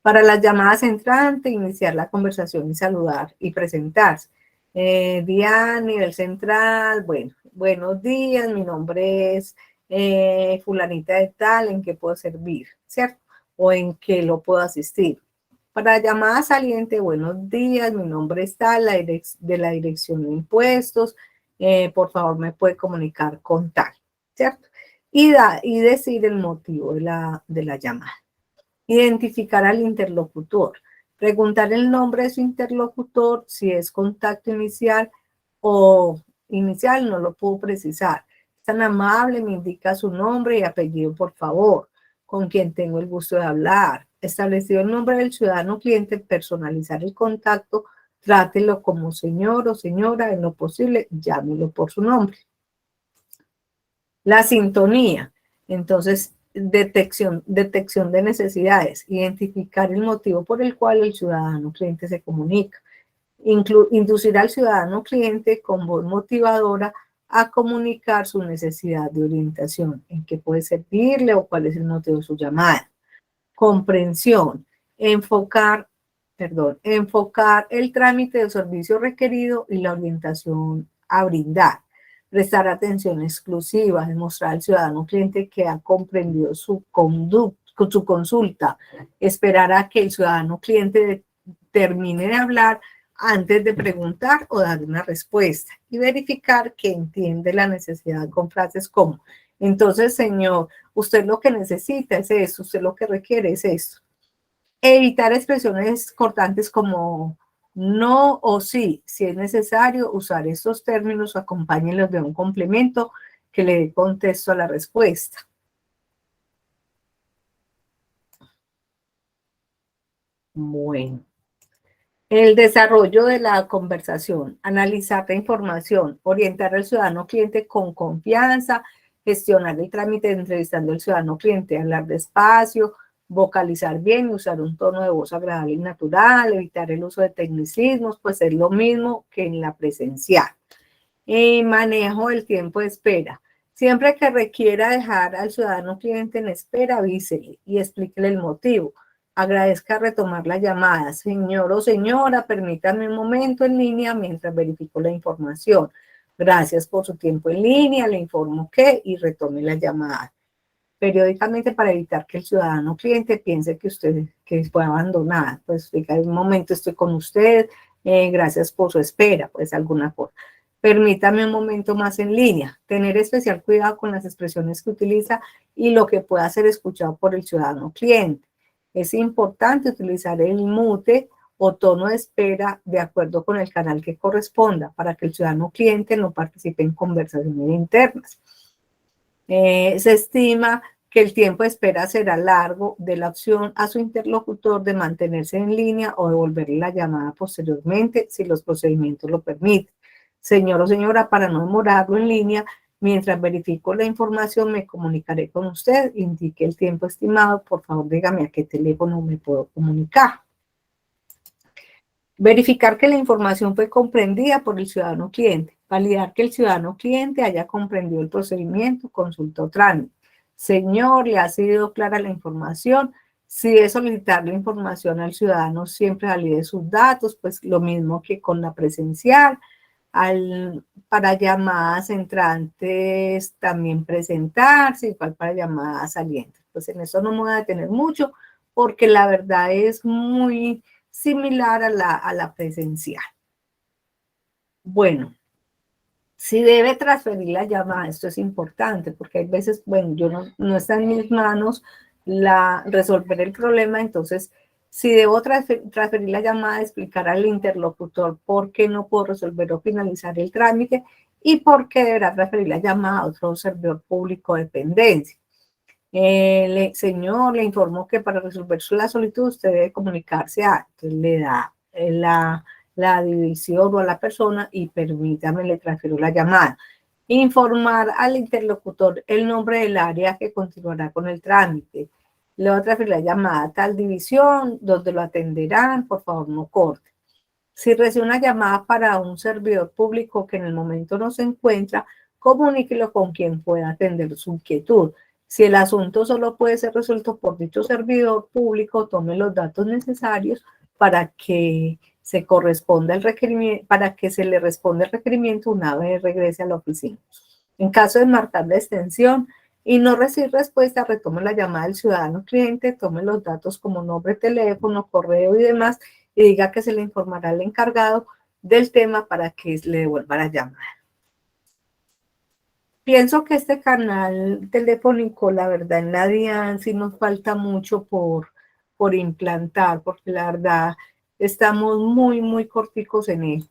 Para las llamadas entrantes, iniciar la conversación y saludar y presentarse. Día, nivel central, bueno, buenos días, mi nombre es fulanita de tal, ¿en qué puedo servir? ¿Cierto? O en qué lo puedo asistir. Para llamada saliente, buenos días, mi nombre es tal, de la dirección de impuestos, por favor me puede comunicar con tal, ¿cierto? Y decir el motivo de la llamada. Identificar al interlocutor. Preguntar el nombre de su interlocutor, si es contacto inicial o inicial, no lo puedo precisar. Es tan amable, me indica su nombre y apellido, por favor. Con quien tengo el gusto de hablar. Establecido el nombre del ciudadano cliente, personalizar el contacto, trátelo como señor o señora, en lo posible, llámelo por su nombre. La sintonía. Entonces, detección de necesidades, identificar el motivo por el cual el ciudadano cliente se comunica, inducir al ciudadano cliente con voz motivadora a comunicar su necesidad de orientación, en qué puede servirle o cuál es el motivo de su llamada. Comprensión, enfocar el trámite del servicio requerido y la orientación a brindar. Prestar atención exclusiva, demostrar al ciudadano cliente que ha comprendido su consulta, esperar a que el ciudadano cliente termine de hablar antes de preguntar o dar una respuesta y verificar que entiende la necesidad con frases como Entonces, señor, usted lo que necesita es eso, usted lo que requiere es esto. Evitar expresiones cortantes como no o sí. Si es necesario usar estos términos, acompáñenlos de un complemento que le dé contexto a la respuesta. Bueno. El desarrollo de la conversación, analizar la información, orientar al ciudadano cliente con confianza, gestionar el trámite entrevistando al ciudadano cliente, hablar despacio, vocalizar bien y usar un tono de voz agradable y natural, evitar el uso de tecnicismos, pues es lo mismo que en la presencial. Manejo del tiempo de espera. Siempre que requiera dejar al ciudadano cliente en espera, avísele y explíquele el motivo. Agradezca retomar la llamada. Señor o señora, permítame un momento en línea mientras verifico la información. Gracias por su tiempo en línea, le informo que y retome la llamada. Periódicamente para evitar que el ciudadano cliente piense que usted que fue abandonada. Pues diga, un momento estoy con usted, gracias por su espera, pues alguna cosa. Permítame un momento más en línea. Tener especial cuidado con las expresiones que utiliza y lo que pueda ser escuchado por el ciudadano cliente. Es importante utilizar el mute o tono de espera de acuerdo con el canal que corresponda para que el ciudadano cliente no participe en conversaciones internas. Se estima que el tiempo de espera será largo de la opción a su interlocutor de mantenerse en línea o devolverle la llamada posteriormente si los procedimientos lo permiten. Señor o señora, para no demorarlo en línea, mientras verifico la información, me comunicaré con usted. Indique el tiempo estimado. Por favor, dígame a qué teléfono me puedo comunicar. Verificar que la información fue comprendida por el ciudadano cliente. Validar que el ciudadano cliente haya comprendido el procedimiento, consulta o trámite. Señor, le ha sido clara la información. Si es solicitar la información al ciudadano, siempre valide sus datos, pues lo mismo que con la presencial. Para llamadas entrantes también presentarse, igual para llamadas salientes. Pues en eso no me voy a detener mucho porque la verdad es muy similar a la presencial. Bueno, si debe transferir la llamada, esto es importante porque hay veces, bueno, yo no está en mis manos resolver el problema, entonces si debo transferir la llamada, explicar al interlocutor por qué no puedo resolver o finalizar el trámite y por qué deberá transferir la llamada a otro servidor público de dependencia. Señor, le informo que para resolver la solicitud usted debe comunicarse a, entonces le da la división o a la persona y permítame, le transfiero la llamada. Informar al interlocutor el nombre del área que continuará con el trámite. Le voy a transferir la llamada a tal división, donde lo atenderán, por favor no corte. Si recibe una llamada para un servidor público que en el momento no se encuentra, comuníquelo con quien pueda atender su inquietud. Si el asunto solo puede ser resuelto por dicho servidor público, tome los datos necesarios para que se corresponda el requerimiento, para que se le responda el requerimiento una vez regrese a la oficina. En caso de marcar la extensión y no recibir respuesta, retome la llamada del ciudadano cliente, tome los datos como nombre, teléfono, correo y demás, y diga que se le informará al encargado del tema para que le devuelva la llamada. Pienso que este canal telefónico, la verdad, en la DIAN sí nos falta mucho por implantar, porque la verdad estamos muy corticos en él.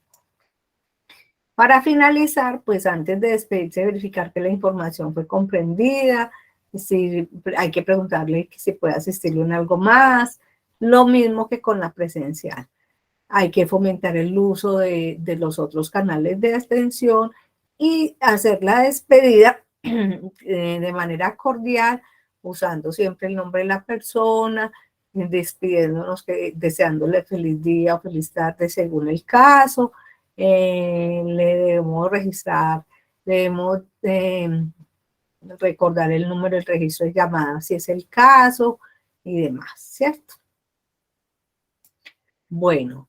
Para finalizar, pues antes de despedirse, verificar que la información fue comprendida, si hay que preguntarle si puede asistirle en algo más, lo mismo que con la presencial. Hay que fomentar el uso de los otros canales de extensión y hacer la despedida de manera cordial, usando siempre el nombre de la persona, despidiéndonos, deseándole feliz día o feliz tarde según el caso. Le debemos registrar, debemos recordar el número del registro de llamada si es el caso y demás, ¿cierto? Bueno.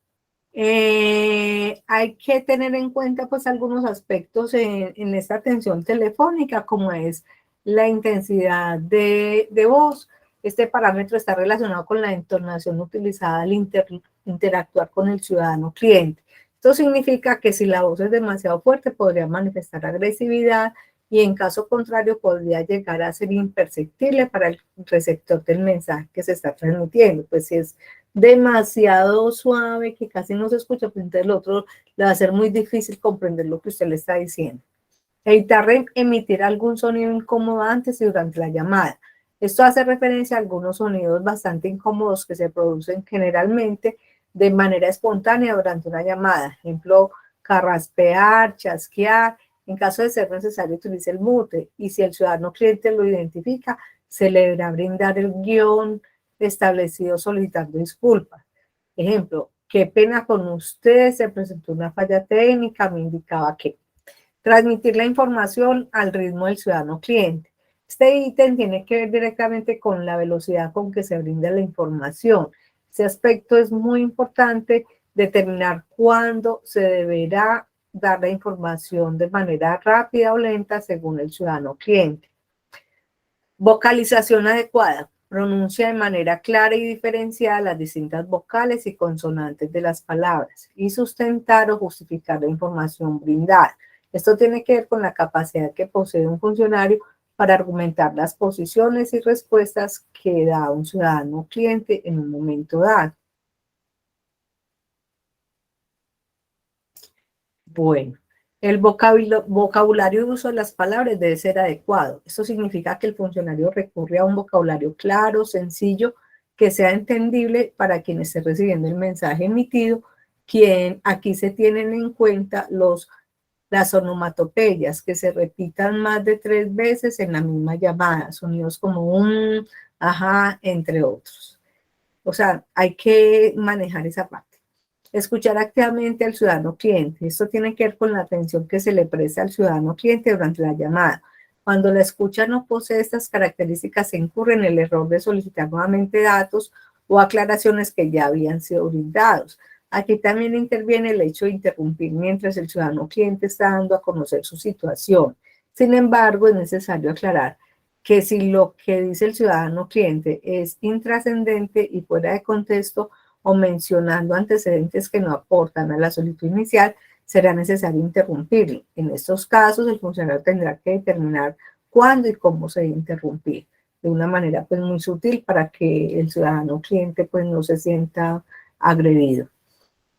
Hay que tener en cuenta pues algunos aspectos en esta atención telefónica, como es la intensidad de voz. Este parámetro está relacionado con la entonación utilizada al interactuar con el ciudadano cliente. Esto significa que si la voz es demasiado fuerte, podría manifestar agresividad y en caso contrario podría llegar a ser imperceptible para el receptor del mensaje que se está transmitiendo. Pues si es demasiado suave que casi no se escucha, pues entonces el otro le va a ser muy difícil comprender lo que usted le está diciendo. Evitar emitir algún sonido incómodo antes y durante la llamada. Esto hace referencia a algunos sonidos bastante incómodos que se producen generalmente de manera espontánea durante una llamada. Ejemplo, carraspear, chasquear. En caso de ser necesario, utilice el mute. Y si el ciudadano cliente lo identifica, se le deberá brindar el guión establecido solicitando disculpas. Ejemplo, qué pena con usted, se presentó una falla técnica, me indicaba que. Transmitir la información al ritmo del ciudadano cliente. Este ítem tiene que ver directamente con la velocidad con que se brinda la información. Ese aspecto es muy importante, determinar cuándo se deberá dar la información de manera rápida o lenta según el ciudadano cliente. Vocalización adecuada. Pronuncia de manera clara y diferenciada las distintas vocales y consonantes de las palabras y sustentar o justificar la información brindada. Esto tiene que ver con la capacidad que posee un funcionario para argumentar las posiciones y respuestas que da un ciudadano cliente en un momento dado. Bueno, el vocabulario de uso de las palabras debe ser adecuado. Esto significa que el funcionario recurre a un vocabulario claro, sencillo, que sea entendible para quien esté recibiendo el mensaje emitido. Aquí se tienen en cuenta las onomatopeyas, que se repitan más de 3 veces en la misma llamada, sonidos como un, ajá, entre otros. O sea, hay que manejar esa parte. Escuchar activamente al ciudadano cliente. Esto tiene que ver con la atención que se le presta al ciudadano cliente durante la llamada. Cuando la escucha no posee estas características, se incurre en el error de solicitar nuevamente datos o aclaraciones que ya habían sido brindados. Aquí también interviene el hecho de interrumpir mientras el ciudadano cliente está dando a conocer su situación. Sin embargo, es necesario aclarar que si lo que dice el ciudadano cliente es intrascendente y fuera de contexto o mencionando antecedentes que no aportan a la solicitud inicial, será necesario interrumpirlo. En estos casos, el funcionario tendrá que determinar cuándo y cómo se debe interrumpir, de una manera pues muy sutil para que el ciudadano cliente pues no se sienta agredido.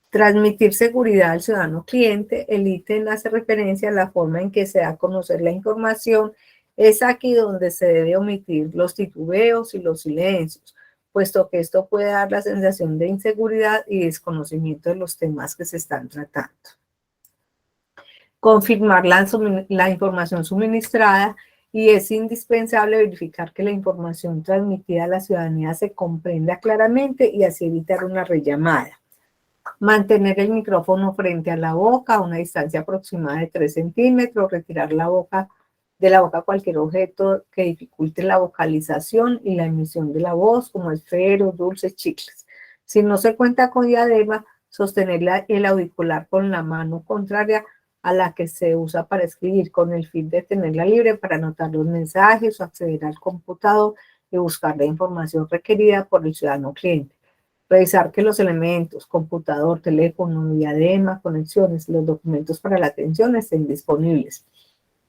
Transmitir seguridad al ciudadano cliente. El ítem hace referencia a la forma en que se da a conocer la información. Es aquí donde se debe omitir los titubeos y los silencios, puesto que esto puede dar la sensación de inseguridad y desconocimiento de los temas que se están tratando. Confirmar la información suministrada, y es indispensable verificar que la información transmitida a la ciudadanía se comprenda claramente y así evitar una rellamada. Mantener el micrófono frente a la boca a una distancia aproximada de 3 centímetros, retirar de la boca cualquier objeto que dificulte la vocalización y la emisión de la voz, como esferos, dulces, chicles. Si no se cuenta con diadema, sostener el auricular con la mano contraria a la que se usa para escribir, con el fin de tenerla libre para anotar los mensajes o acceder al computador y buscar la información requerida por el ciudadano cliente. Revisar que los elementos, computador, teléfono, diadema, conexiones, los documentos para la atención estén disponibles.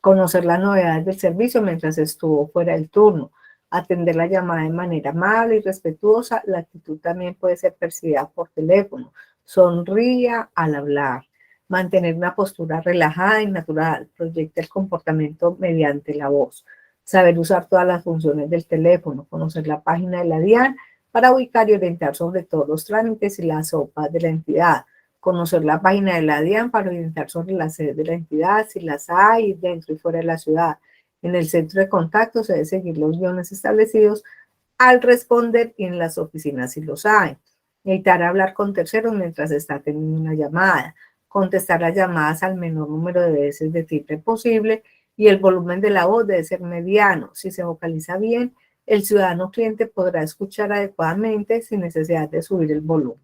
Conocer las novedades del servicio mientras estuvo fuera del turno. Atender la llamada de manera amable y respetuosa. La actitud también puede ser percibida por teléfono. Sonría al hablar. Mantener una postura relajada y natural. Proyecta el comportamiento mediante la voz. Saber usar todas las funciones del teléfono. Conocer la página de la DIAN para ubicar y orientar sobre todos los trámites y las OPA de la entidad. Conocer la página de la DIAN para orientar sobre las sedes de la entidad, si las hay dentro y fuera de la ciudad. En el centro de contacto se debe seguir los guiones establecidos al responder y en las oficinas si los hay. Evitar hablar con terceros mientras está teniendo una llamada. Contestar las llamadas al menor número de veces de timbre posible y el volumen de la voz debe ser mediano. Si se vocaliza bien, el ciudadano cliente podrá escuchar adecuadamente sin necesidad de subir el volumen.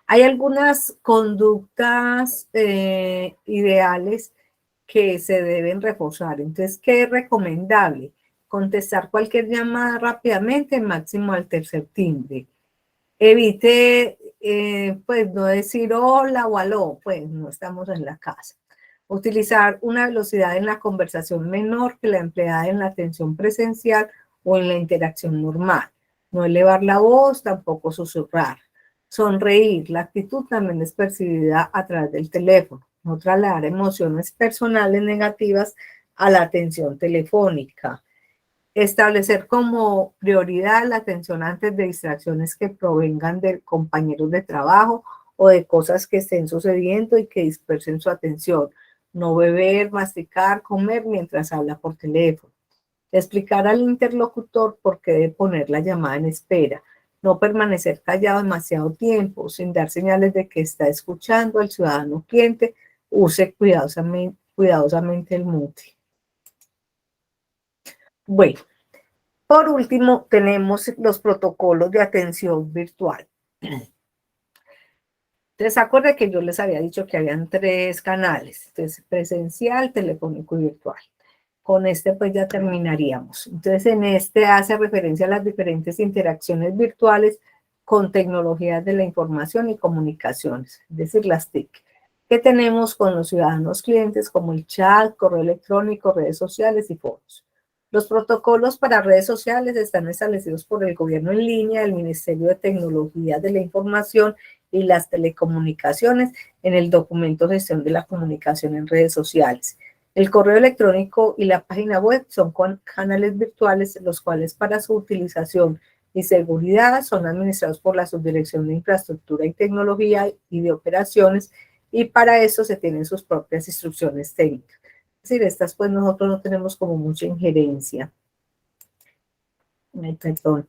Hay algunas conductas ideales que se deben reforzar. Entonces, ¿qué es recomendable? Contestar cualquier llamada rápidamente, máximo al tercer timbre. Evite, pues, no decir hola o aló, pues no estamos en la casa. Utilizar una velocidad en la conversación menor que la empleada en la atención presencial o en la interacción normal. No elevar la voz, tampoco susurrar. Sonreír. La actitud también es percibida a través del teléfono. No trasladar emociones personales negativas a la atención telefónica. Establecer como prioridad la atención antes de distracciones que provengan de compañeros de trabajo o de cosas que estén sucediendo y que dispersen su atención. No beber, masticar, comer mientras habla por teléfono. Explicar al interlocutor por qué debe poner la llamada en espera. No permanecer callado demasiado tiempo sin dar señales de que está escuchando al ciudadano cliente. Use cuidadosamente el mute. Bueno, por último, tenemos los protocolos de atención virtual. Entonces, acuérdense que yo les había dicho que habían 3 canales, entonces presencial, telefónico y virtual. Con este pues ya terminaríamos. Entonces, en este hace referencia a las diferentes interacciones virtuales con tecnologías de la información y comunicaciones, es decir, las TIC, que tenemos con los ciudadanos clientes como el chat, correo electrónico, redes sociales y foros. Los protocolos para redes sociales están establecidos por el gobierno en línea, el Ministerio de Tecnología de la Información y las Telecomunicaciones en el documento Gestión de la Comunicación en Redes Sociales. El correo electrónico y la página web son canales virtuales, los cuales para su utilización y seguridad son administrados por la Subdirección de Infraestructura y Tecnología y de Operaciones, y para eso se tienen sus propias instrucciones técnicas. Es decir, estas pues nosotros no tenemos como mucha injerencia. Perdón.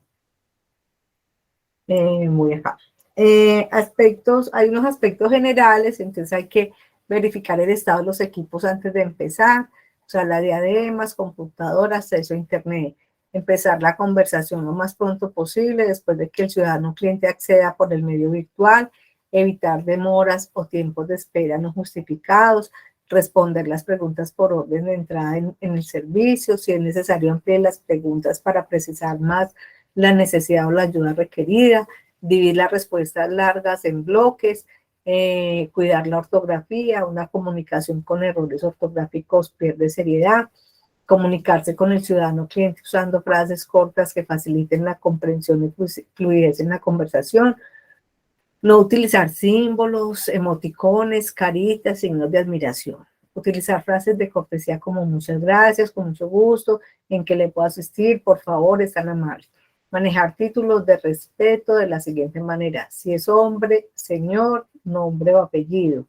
Voy acá. Hay unos aspectos generales, entonces hay que verificar el estado de los equipos antes de empezar, o sea, la diademas, computadoras, acceso a internet. Empezar la conversación lo más pronto posible después de que el ciudadano cliente acceda por el medio virtual, evitar demoras o tiempos de espera no justificados, responder las preguntas por orden de entrada en el servicio, si es necesario ampliar las preguntas para precisar más la necesidad o la ayuda requerida, dividir las respuestas largas en bloques, cuidar la ortografía, una comunicación con errores ortográficos pierde seriedad, comunicarse con el ciudadano cliente usando frases cortas que faciliten la comprensión y fluidez en la conversación, no utilizar símbolos, emoticones, caritas, signos de admiración. Utilizar frases de cortesía como muchas gracias, con mucho gusto, en que le puedo asistir, por favor, es tan amable. Manejar títulos de respeto de la siguiente manera. Si es hombre, señor, nombre o apellido.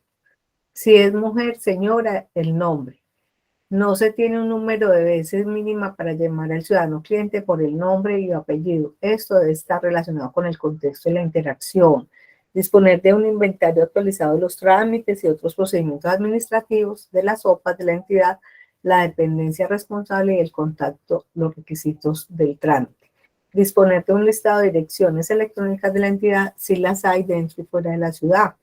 Si es mujer, señora, el nombre. No se tiene un número de veces mínima para llamar al ciudadano cliente por el nombre y apellido. Esto debe estar relacionado con el contexto de la interacción. Disponer de un inventario actualizado de los trámites y otros procedimientos administrativos de las OPAs de la entidad, la dependencia responsable y el contacto, los requisitos del trámite. Disponer de un listado de direcciones electrónicas de la entidad si las hay dentro y fuera de la ciudad.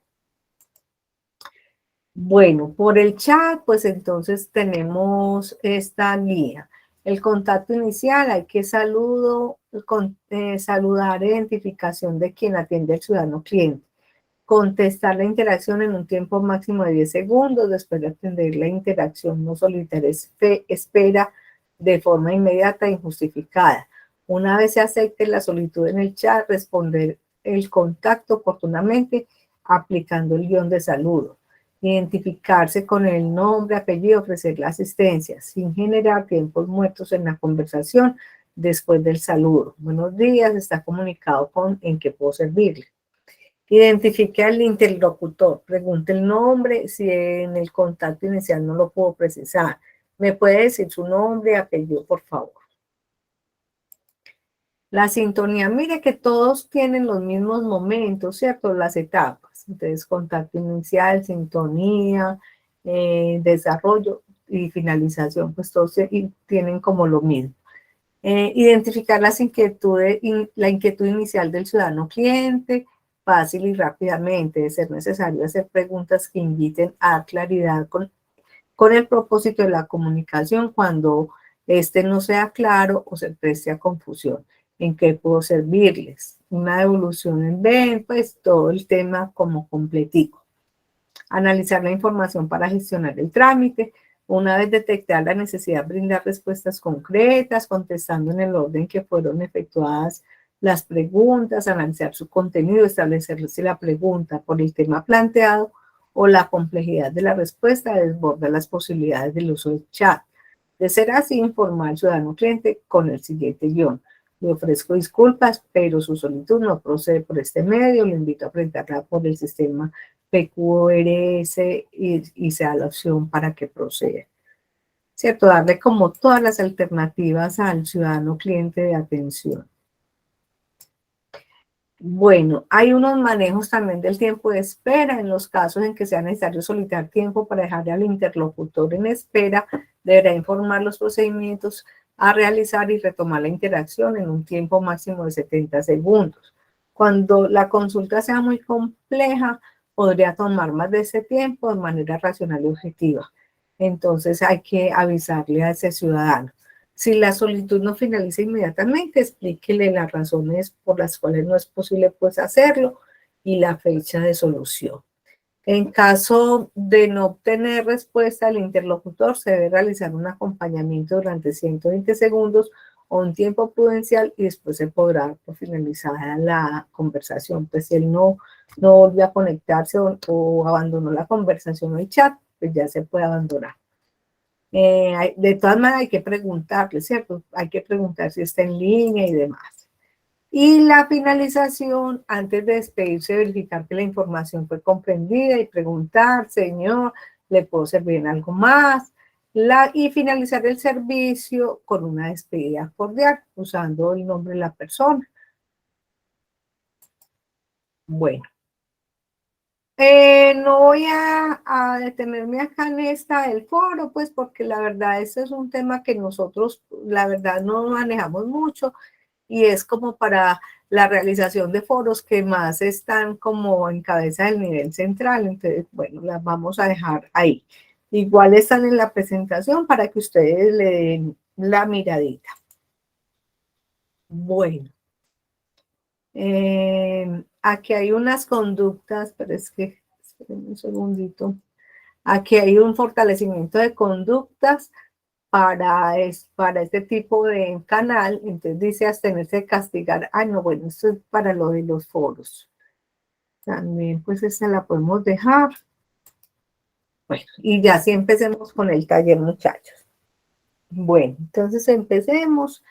Bueno, por el chat, pues entonces tenemos esta guía. El contacto inicial, hay que saludar, identificación de quien atiende al ciudadano cliente. Contestar la interacción en un tiempo máximo de 10 segundos. Después de atender la interacción, no solicitar espera de forma inmediata e injustificada. Una vez se acepte la solicitud en el chat, responder el contacto oportunamente aplicando el guión de saludo. Identificarse con el nombre, apellido, ofrecer la asistencia sin generar tiempos muertos en la conversación después del saludo. Buenos días, está comunicado con en qué puedo servirle. Identifique al interlocutor, pregunte el nombre, si en el contacto inicial no lo puedo precisar. ¿Me puede decir su nombre, apellido, por favor? La sintonía, mire que todos tienen los mismos momentos, ¿cierto? Las etapas. Entonces, contacto inicial, sintonía, desarrollo y finalización, pues todos tienen como lo mismo. Identificar las inquietudes, la inquietud inicial del ciudadano cliente, fácil y rápidamente. De ser necesario hacer preguntas que inviten a claridad con el propósito de la comunicación cuando este no sea claro o se preste a confusión. ¿En qué puedo servirles? Una devolución en B, pues todo el tema como completico. analizar la información para gestionar el trámite. Una vez detectada la necesidad, brindar respuestas concretas, contestando en el orden que fueron efectuadas las preguntas, analizar su contenido, establecer si la pregunta por el tema planteado o la complejidad de la respuesta desborda las posibilidades del uso del chat. De ser así, informar al ciudadano cliente con el siguiente guión. Le ofrezco disculpas, pero su solicitud no procede por este medio. Le invito a presentarla por el sistema PQRS y sea la opción para que proceda. ¿Cierto? Darle como todas las alternativas al ciudadano cliente de atención. Bueno, hay unos manejos también del tiempo de espera. En los casos en que sea necesario solicitar tiempo para dejar al interlocutor en espera, deberá informar los procedimientos a realizar y retomar la interacción en un tiempo máximo de 70 segundos. Cuando la consulta sea muy compleja, podría tomar más de ese tiempo de manera racional y objetiva. Entonces hay que avisarle a ese ciudadano. Si la solicitud no finaliza inmediatamente, explíquele las razones por las cuales no es posible pues hacerlo y la fecha de solución. En caso de no obtener respuesta, el interlocutor se debe realizar un acompañamiento durante 120 segundos o un tiempo prudencial y después se podrá dar por finalizada la conversación. Pues si él no volvió a conectarse o abandonó la conversación o el chat, pues ya se puede abandonar. De todas maneras hay que preguntarle, ¿cierto? Hay que preguntar si está en línea y demás. Y la finalización, antes de despedirse, verificar que la información fue comprendida y preguntar, señor, ¿le puedo servir en algo más? Y finalizar el servicio con una despedida cordial, usando el nombre de la persona. Bueno. No voy a detenerme acá en el foro, pues porque la verdad ese es un tema que nosotros, la verdad, no manejamos mucho y es como para la realización de foros que más están como en cabeza del nivel central. Entonces, bueno, las vamos a dejar ahí. Igual están en la presentación para que ustedes le den la miradita. Bueno. Aquí hay unas conductas, pero es que, esperen un segundito. Aquí hay un fortalecimiento de conductas para este tipo de canal. Entonces dice abstenerse de castigar. Ah, no, bueno, esto es para lo de los foros. También, pues, esta la podemos dejar. Bueno, y ya sí empecemos con el taller, muchachos. Bueno, entonces empecemos.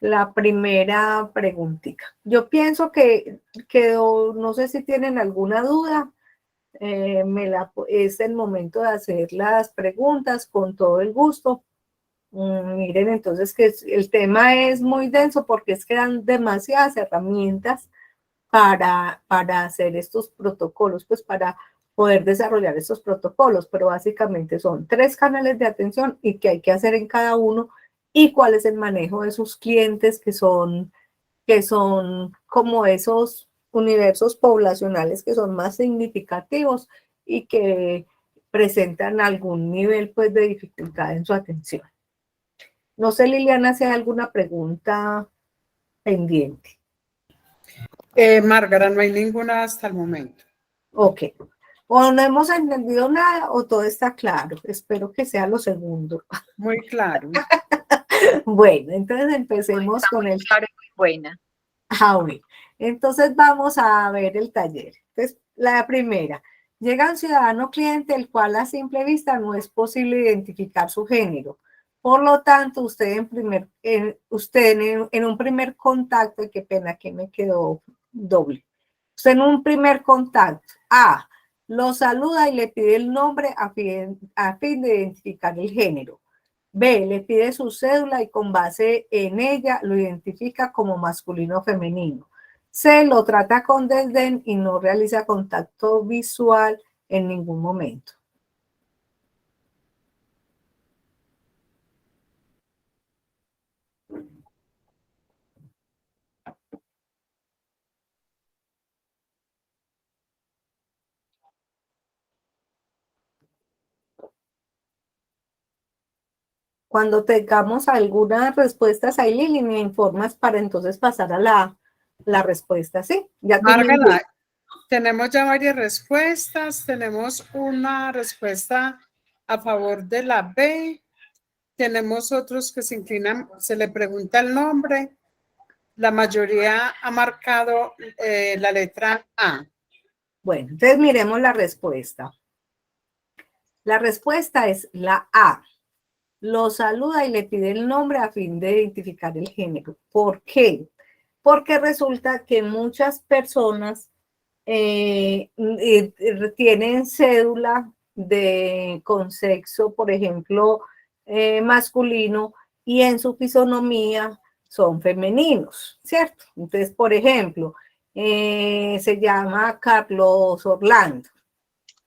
La primera preguntita. Yo pienso que quedó, no sé si tienen alguna duda, es el momento de hacer las preguntas con todo el gusto. Miren, entonces que el tema es muy denso porque es que dan demasiadas herramientas para hacer estos protocolos, pues para poder desarrollar estos protocolos, pero básicamente son 3 canales de atención y qué hay que hacer en cada uno y cuál es el manejo de sus clientes que son como esos universos poblacionales que son más significativos y que presentan algún nivel pues de dificultad en su atención. No sé, Liliana, si hay alguna pregunta pendiente. Márgara, no hay ninguna hasta el momento. Ok. O no hemos entendido nada o todo está claro. Espero que sea lo segundo. Muy claro. Bueno, entonces empecemos con el... Claro, muy buena. Bueno. Entonces vamos a ver el taller. Entonces, la primera. Llega un ciudadano cliente el cual a simple vista no es posible identificar su género. Por lo tanto, usted en un primer contacto, y qué pena que me quedó doble. Usted en un primer contacto, lo saluda y le pide el nombre a fin de identificar el género. B, le pide su cédula y con base en ella lo identifica como masculino o femenino. C, lo trata con desdén y no realiza contacto visual en ningún momento. Cuando tengamos algunas respuestas ahí, Lili, me informas para entonces pasar a la respuesta, ¿sí? Ya tú me Márgara, Tenemos ya varias respuestas. Tenemos una respuesta a favor de la B. Tenemos otros que se inclinan, se le pregunta el nombre. La mayoría ha marcado la letra A. Bueno, entonces miremos la respuesta. La respuesta es la A. Lo saluda y le pide el nombre a fin de identificar el género. ¿Por qué? Porque resulta que muchas personas tienen cédula con sexo, por ejemplo, masculino, y en su fisonomía son femeninos, ¿cierto? Entonces, por ejemplo, se llama Carlos Orlando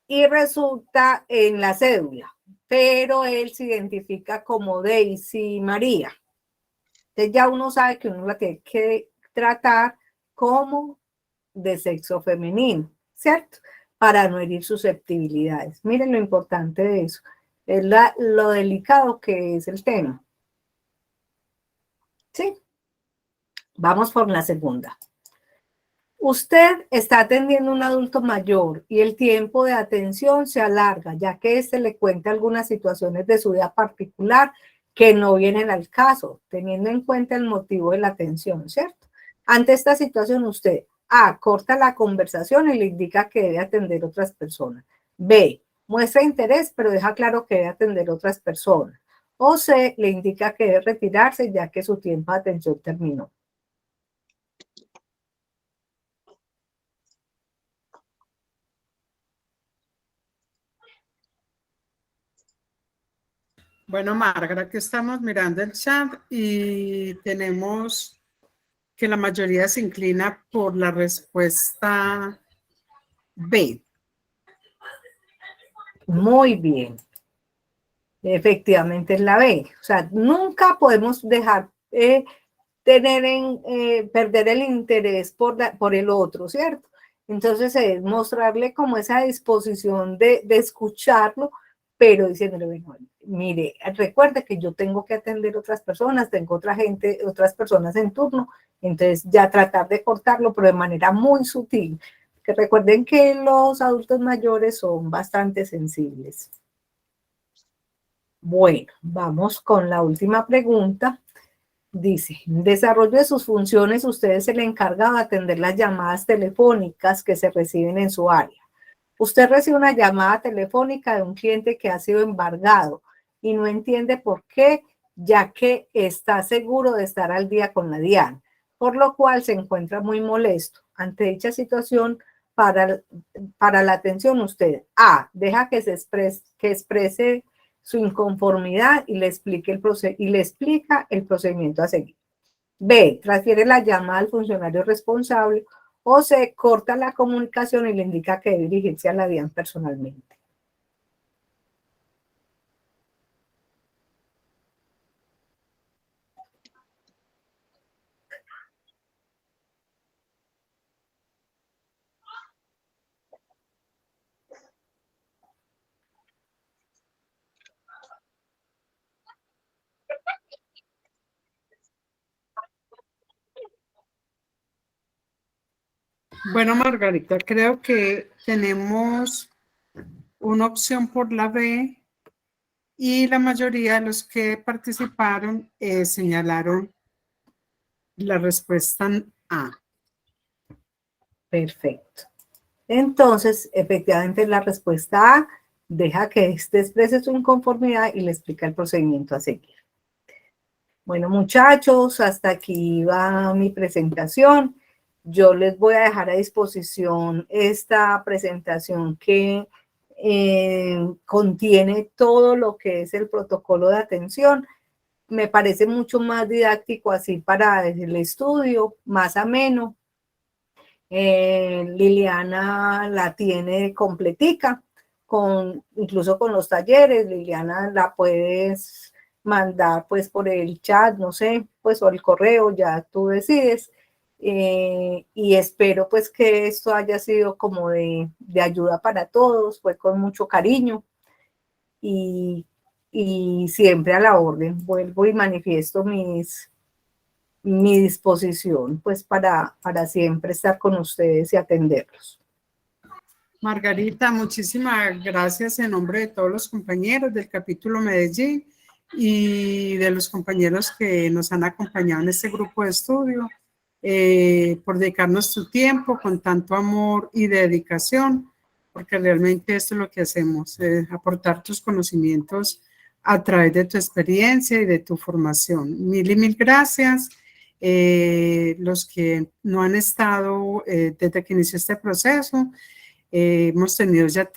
y resulta en la cédula, pero él se identifica como Daisy María. Entonces ya uno sabe que uno la tiene que tratar como de sexo femenino, ¿cierto? Para no herir susceptibilidades. Miren lo importante de eso. Es lo delicado que es el tema. ¿Sí? Vamos por la segunda. Usted está atendiendo a un adulto mayor y el tiempo de atención se alarga, ya que éste le cuenta algunas situaciones de su vida particular que no vienen al caso, teniendo en cuenta el motivo de la atención, ¿cierto? Ante esta situación, usted A, corta la conversación y le indica que debe atender a otras personas. B, muestra interés, pero deja claro que debe atender a otras personas. O C, le indica que debe retirarse ya que su tiempo de atención terminó. Bueno, Margaret, aquí estamos mirando el chat y tenemos que la mayoría se inclina por la respuesta B. Muy bien. Efectivamente es la B. O sea, nunca podemos dejar perder el interés por el otro, ¿cierto? Entonces es mostrarle como esa disposición de escucharlo, pero diciéndole, bueno, mire, recuerde que yo tengo que atender otras personas, tengo otra gente, otras personas en turno, entonces ya tratar de cortarlo, pero de manera muy sutil. Que recuerden que los adultos mayores son bastante sensibles. Bueno, vamos con la última pregunta. Dice, en desarrollo de sus funciones, usted es el encargado de atender las llamadas telefónicas que se reciben en su área. Usted recibe una llamada telefónica de un cliente que ha sido embargado y no entiende por qué, ya que está seguro de estar al día con la DIAN, por lo cual se encuentra muy molesto. Ante dicha situación, para la atención, usted A, deja que exprese su inconformidad y le explica el procedimiento a seguir. B, transfiere la llamada al funcionario responsable, o C, corta la comunicación y le indica que debe dirigirse a la DIAN personalmente. Bueno, Margarita, creo que tenemos una opción por la B y la mayoría de los que participaron señalaron la respuesta A. Perfecto. Entonces, efectivamente, la respuesta A, deja que exprese su inconformidad y le explica el procedimiento a seguir. Bueno, muchachos, hasta aquí va mi presentación. Yo les voy a dejar a disposición esta presentación que contiene todo lo que es el protocolo de atención. Me parece mucho más didáctico así para el estudio, más ameno. Liliana la tiene completica, incluso con los talleres. Liliana la puedes mandar pues por el chat, no sé, pues o el correo, ya tú decides. Y espero pues que esto haya sido como de ayuda para todos, fue con mucho cariño y siempre a la orden. Vuelvo y manifiesto mi disposición pues para siempre estar con ustedes y atenderlos. Margarita, muchísimas gracias en nombre de todos los compañeros del capítulo Medellín y de los compañeros que nos han acompañado en este grupo de estudio, por dedicarnos tu tiempo con tanto amor y dedicación, porque realmente esto es lo que hacemos, aportar tus conocimientos a través de tu experiencia y de tu formación. Mil y mil gracias. Los que no han estado desde que inició este proceso, hemos tenido ya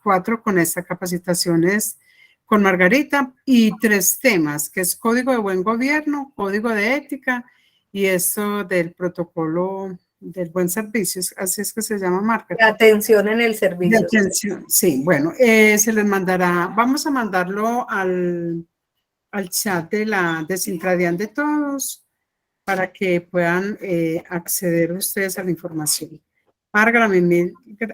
4 con estas capacitaciones con Margarita y 3 temas, que es código de buen gobierno, código de ética y eso del protocolo del buen servicio, así es que se llama, Margarita. Atención en el servicio. De atención, sí, bueno, se les mandará, vamos a mandarlo al chat de Sintradian de todos para que puedan acceder ustedes a la información. Margarita,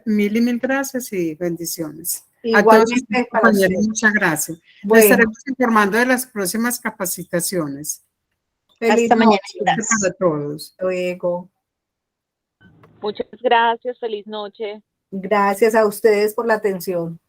mil y mil gracias y bendiciones. Igualmente, a todos los compañeros, muchas gracias. Bueno. Les estaremos informando de las próximas capacitaciones. Feliz Hasta mañana. noche. Gracias. Para todos. Luego. Muchas gracias. Feliz noche. Gracias a ustedes por la atención.